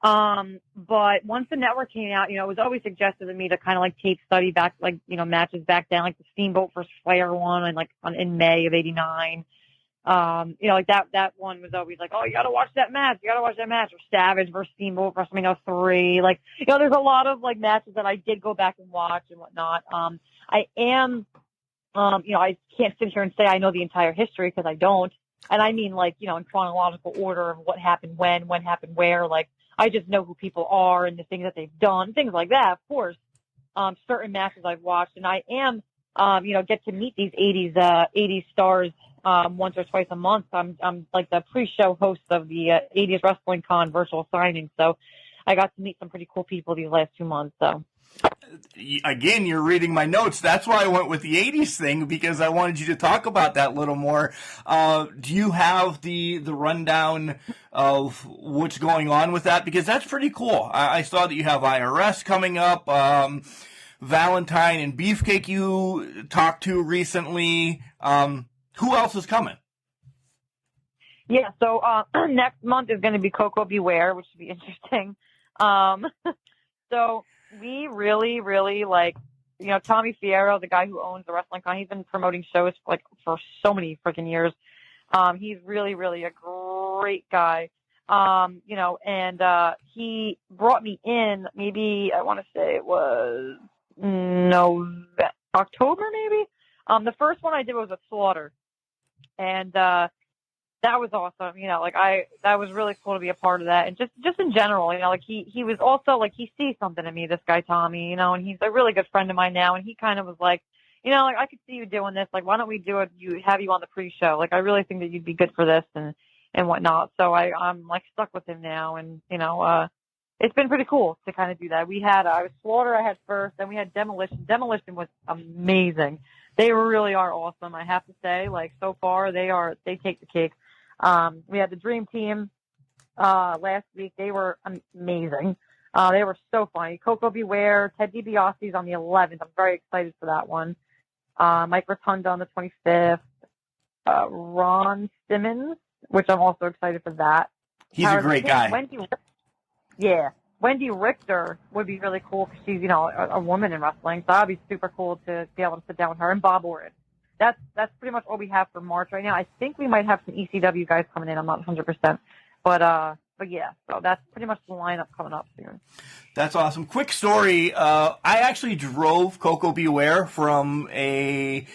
Speaker 8: But once the network came out, it was always suggested to me to kind of, like, tape study back, like, matches back then, like the Steamboat versus Flair one, and, like, in May of '89. Like, that one was always like, oh, you gotta watch that match. Or Savage versus Steamboat, WrestleMania 3. Like, there's a lot of, like, matches that I did go back and watch and whatnot. I am, I can't sit here and say I know the entire history because I don't. And I mean, like, in chronological order of what happened when happened where. Like, I just know who people are and the things that they've done, things like that, of course. Certain matches I've watched, and I am, get to meet these 80s stars, once or twice a month. I'm like the pre-show host of the 80s Wrestling Con virtual signing. So I got to meet some pretty cool people these last 2 months. So.
Speaker 3: Again, you're reading my notes. That's why I went with the 80s thing, because I wanted you to talk about that a little more. Do you have the rundown of what's going on with that? Because that's pretty cool. I saw that you have IRS coming up, Valentine and Beefcake you talked to recently. Who else is coming?
Speaker 8: Yeah, so next month is going to be Coco Beware, which should be interesting. So we really, really, like, Tommy Fierro, the guy who owns the Wrestling Con, he's been promoting shows for so many freaking years. He's really, really a great guy. And he brought me in, maybe I want to say it was October, maybe. The first one I did was with Slaughter. And that was awesome. That was really cool to be a part of that. And just in general, like he was also like, he sees something in me, this guy, Tommy, and he's a really good friend of mine now. And he kind of was like, like, I could see you doing this. Like, why don't we do it? Have you on the pre-show? Like, I really think that you'd be good for this and whatnot. So I'm like stuck with him now. And, it's been pretty cool to kind of do that. I was Slaughter I had first, then we had Demolition. Demolition was amazing. They really are awesome. I have to say, like, so far they take the cake. We had the Dream Team, last week. They were amazing. They were so funny. Coco Beware, Ted DiBiase's on the 11th. I'm very excited for that one. Mike Rotunda on the 25th. Ron Simmons, which I'm also excited for that.
Speaker 3: He's a great guy.
Speaker 8: Wendy Richter would be really cool because she's, a woman in wrestling. So that'd be super cool to be able to sit down with her, and Bob Orton. That's pretty much all we have for March right now. I think we might have some ECW guys coming in. I'm not 100%. But yeah, so that's pretty much the lineup coming up soon.
Speaker 3: That's awesome. Quick story. I actually drove Coco Beware from a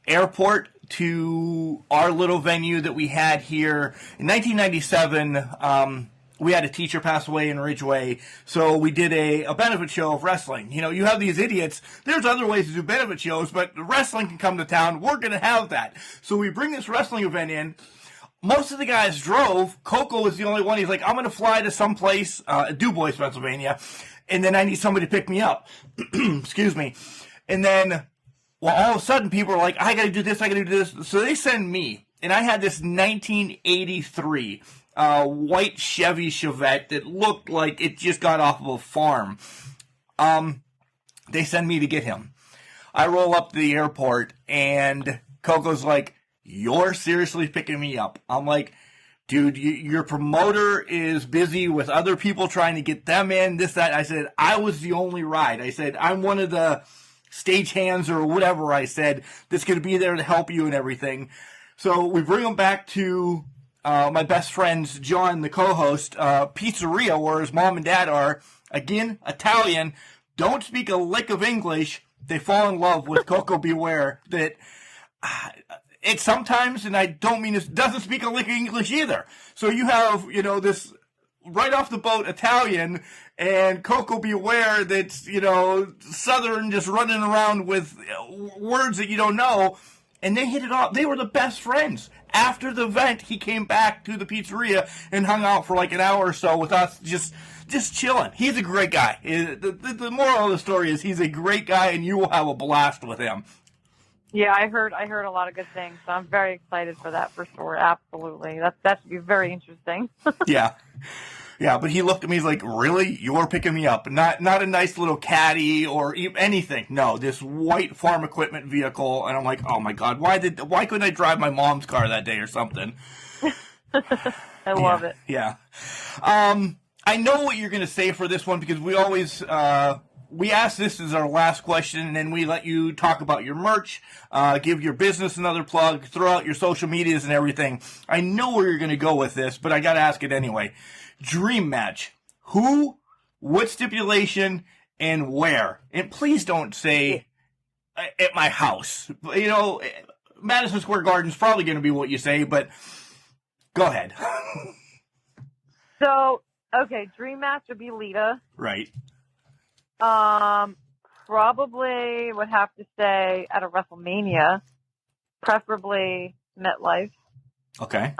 Speaker 3: airport to our little venue that we had here in 1997. We had a teacher pass away in Ridgeway, so we did a benefit show of wrestling. You have these idiots. There's other ways to do benefit shows, but wrestling can come to town. We're going to have that. So we bring this wrestling event in. Most of the guys drove. Coco was the only one. He's like, I'm going to fly to someplace, DuBois, Pennsylvania, and then I need somebody to pick me up. Excuse me. And then, well, all of a sudden, people are like, I got to do this, I got to do this. So they send me, and I had this 1983 white Chevy Chevette that looked like it just got off of a farm. They send me to get him. I roll up to the airport, and Coco's like, you're seriously picking me up? I'm like, dude, your promoter is busy with other people trying to get them in, this, that. I said, I was the only ride. I said, I'm one of the stagehands or whatever, I said, that's going to be there to help you and everything. So we bring him back to my best friend's, John, the co-host, pizzeria where his mom and dad are. Again, Italian, don't speak a lick of English. They fall in love with Coco Beware. That it sometimes, and I don't mean this, doesn't speak a lick of English either. So you have, this right off the boat Italian and Coco Beware that's, Southern, just running around with words that you don't know. and they hit it off. They were the best friends. After the event, he came back to the pizzeria and hung out for like an hour or so with us, just chilling. He's a great guy. The moral of the story is he's a great guy, and you will have a blast with him.
Speaker 8: Yeah, I heard a lot of good things, so I'm very excited for that for sure. Absolutely, that should be very interesting.
Speaker 3: Yeah. Yeah, but he looked at me, he's like, really? You're picking me up? Not a nice little caddy or anything. No, this white farm equipment vehicle. And I'm like, oh my God, why couldn't I drive my mom's car that day or something?
Speaker 8: I love it.
Speaker 3: Yeah. I know what you're going to say for this one because we always, we ask this as our last question and then we let you talk about your merch, give your business another plug, throw out your social medias and everything. I know where you're going to go with this, but I got to ask it anyway. Dream match. Who, what stipulation, and where? And please don't say at my house. You know, Madison Square Garden's probably going to be what you say, but go ahead.
Speaker 8: So, okay, dream match would be Lita.
Speaker 3: Right.
Speaker 8: Probably would have to say at a WrestleMania, preferably MetLife.
Speaker 3: Okay.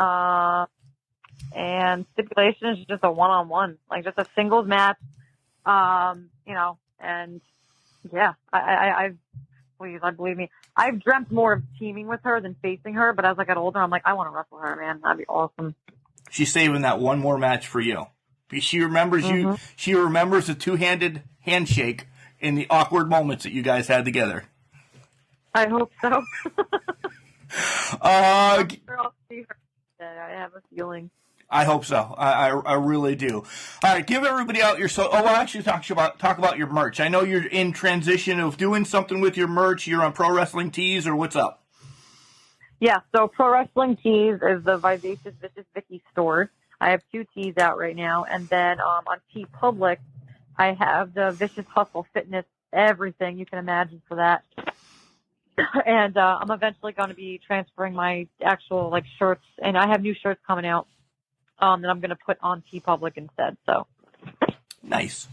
Speaker 8: And stipulation is just a one-on-one, like just a singles match, you know, and yeah, I believe me, I've dreamt more of teaming with her than facing her, but as I got older, I'm like, I want to wrestle her, man. That'd be awesome.
Speaker 3: She's saving that one more match for you. She remembers you. She remembers the two-handed handshake in the awkward moments that you guys had together.
Speaker 8: I hope so. I'm sure I'll see her. I have a feeling.
Speaker 3: I hope so. I really do. All right, give everybody out your actually talk about your merch. I know you're in transition of doing something with your merch. You're on Pro Wrestling Tees, or what's up?
Speaker 8: Yeah, so Pro Wrestling Tees is the Vivacious Vicious Vicki store. I have 2 tees out right now, and then on Tee Public, I have the Vicious Hustle Fitness, everything you can imagine for that. And I'm eventually going to be transferring my actual like shirts, and I have new shirts coming out that I'm going to put on Tee Public instead. So
Speaker 3: nice.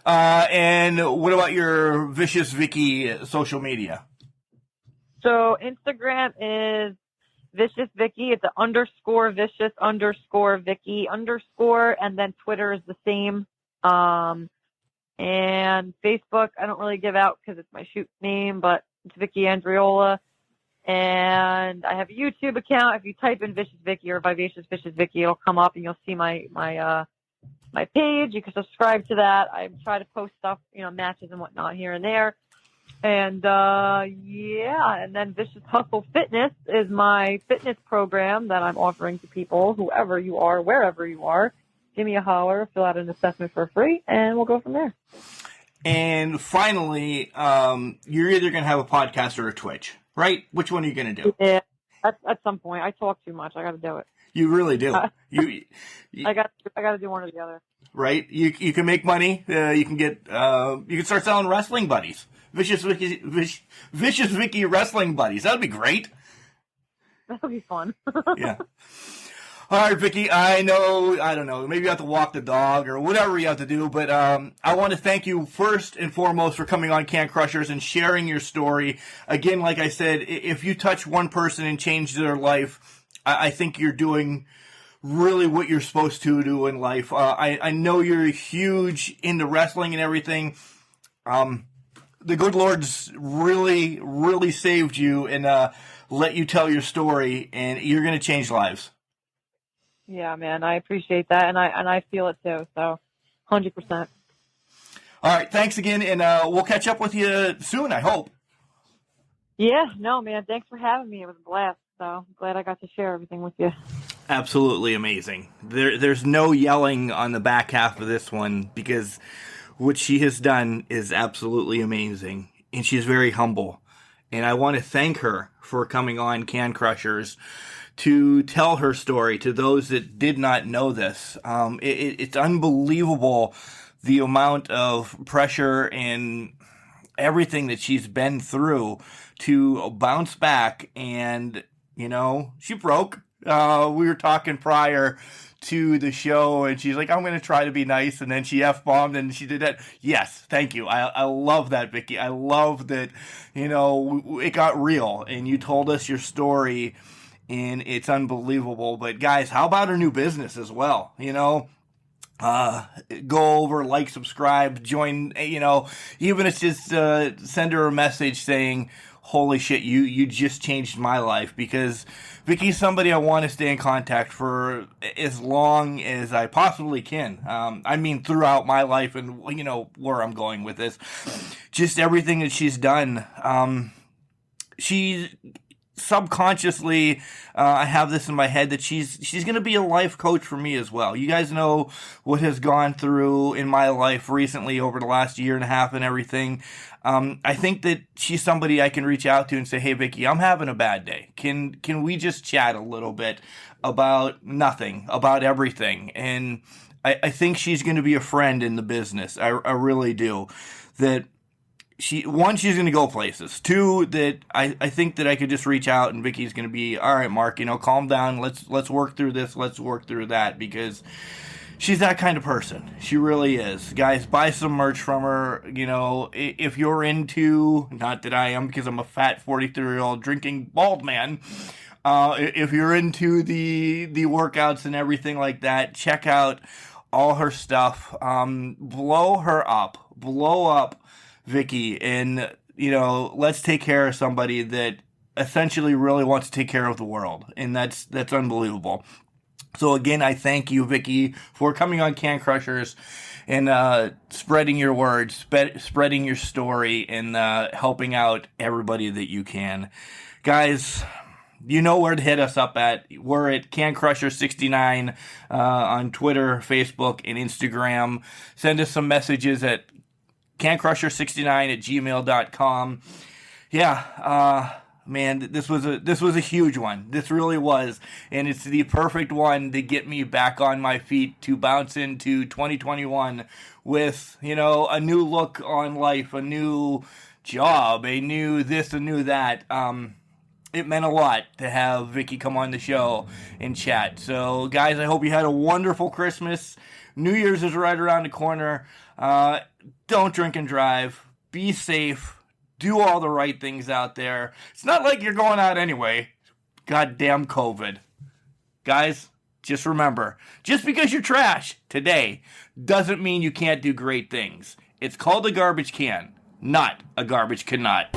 Speaker 3: And what about your Vicious Vicki social media?
Speaker 8: So Instagram is Vicious Vicki. It's a _Vicious _Vicki _, and then Twitter is the same. And Facebook, I don't really give out because it's my shoot name, but it's Vicki Andriola. And I have a YouTube account. If you type in Vicious Vicki or Vivacious Vicious Vicki, it'll come up and you'll see my page. You can subscribe to that. I try to post stuff, you know, matches and whatnot here and there. And, yeah, and then Vicious Hustle Fitness is my fitness program that I'm offering to people, whoever you are, wherever you are. Give me a holler, fill out an assessment for free, and we'll go from there.
Speaker 3: And finally, you're either going to have a podcast or a Twitch, right? Which one are you going to do?
Speaker 8: Yeah, at some point. I talk too much. I got to do it.
Speaker 3: You really do.
Speaker 8: I got to do one or the other.
Speaker 3: Right? You can make money. You can get. You can start selling wrestling buddies. Vicious Vicki wrestling buddies. That would be great.
Speaker 8: That would be fun.
Speaker 3: Yeah. All right, Vicki, I don't know, maybe you have to walk the dog or whatever you have to do, but I want to thank you first and foremost for coming on Can Crushers and sharing your story. Again, like I said, if you touch one person and change their life, I think you're doing really what you're supposed to do in life. I know you're huge into wrestling and everything. The good Lord's really, really saved you and let you tell your story, and you're going to change lives.
Speaker 8: Yeah, man, I appreciate that, and I feel it too. So, 100%.
Speaker 3: All right, thanks again, and we'll catch up with you soon, I hope.
Speaker 8: Yeah, no, man, thanks for having me. It was a blast. So, I'm glad I got to share everything with you.
Speaker 3: Absolutely amazing. There's no yelling on the back half of this one because what she has done is absolutely amazing, and she's very humble. And I want to thank her for coming on Can Crushers to tell her story to those that did not know this. It's unbelievable the amount of pressure and everything that she's been through to bounce back. And, you know, she broke. We were talking prior to the show, and she's like, I'm going to try to be nice, and then she F-bombed, and she did that. Yes, thank you. I love that, Vicki. I love that, it got real, and you told us your story, and it's unbelievable. But guys, how about her new business as well? Go over, like, subscribe, join, even if it's just send her a message saying, holy shit, you just changed my life, because Vicki's somebody I want to stay in contact for as long as I possibly can. Throughout my life, and where I'm going with this, just everything that she's done. She subconsciously, I have this in my head that she's going to be a life coach for me as well. You guys know what has gone through in my life recently over the last year and a half and everything. I think that she's somebody I can reach out to and say, hey, Vicki, I'm having a bad day. Can we just chat a little bit about nothing, about everything? And I think she's going to be a friend in the business. I really do. That she's going to go places. Two, that I think that I could just reach out and Vicki's going to be, all right, Mark, calm down. Let's work through this. Let's work through that, because she's that kind of person. She really is. Guys, buy some merch from her. If you're into, not that I am, because I'm a fat 43-year-old drinking bald man. If you're into the workouts and everything like that, check out all her stuff. Blow her up. Blow up Vicki, and let's take care of somebody that essentially really wants to take care of the world, and that's unbelievable. So again, I thank you, Vicki, for coming on Can Crushers and spreading your words, spreading your story, and helping out everybody that you can. Guys, you know where to hit us up at. We're at CanCrusher69 on Twitter, Facebook, and Instagram. Send us some messages at CanCrusher69@gmail.com. Yeah, man, this was a huge one. This really was, and it's the perfect one to get me back on my feet to bounce into 2021 with a new look on life, a new job, a new this, a new that. It meant a lot to have Vicki come on the show and chat. So, guys, I hope you had a wonderful Christmas. New Year's is right around the corner. Don't drink and drive. Be safe. Do all the right things out there. It's not like you're going out anyway. Goddamn COVID. Guys, just remember, just because you're trash today doesn't mean you can't do great things. It's called a garbage can, not a garbage cannot.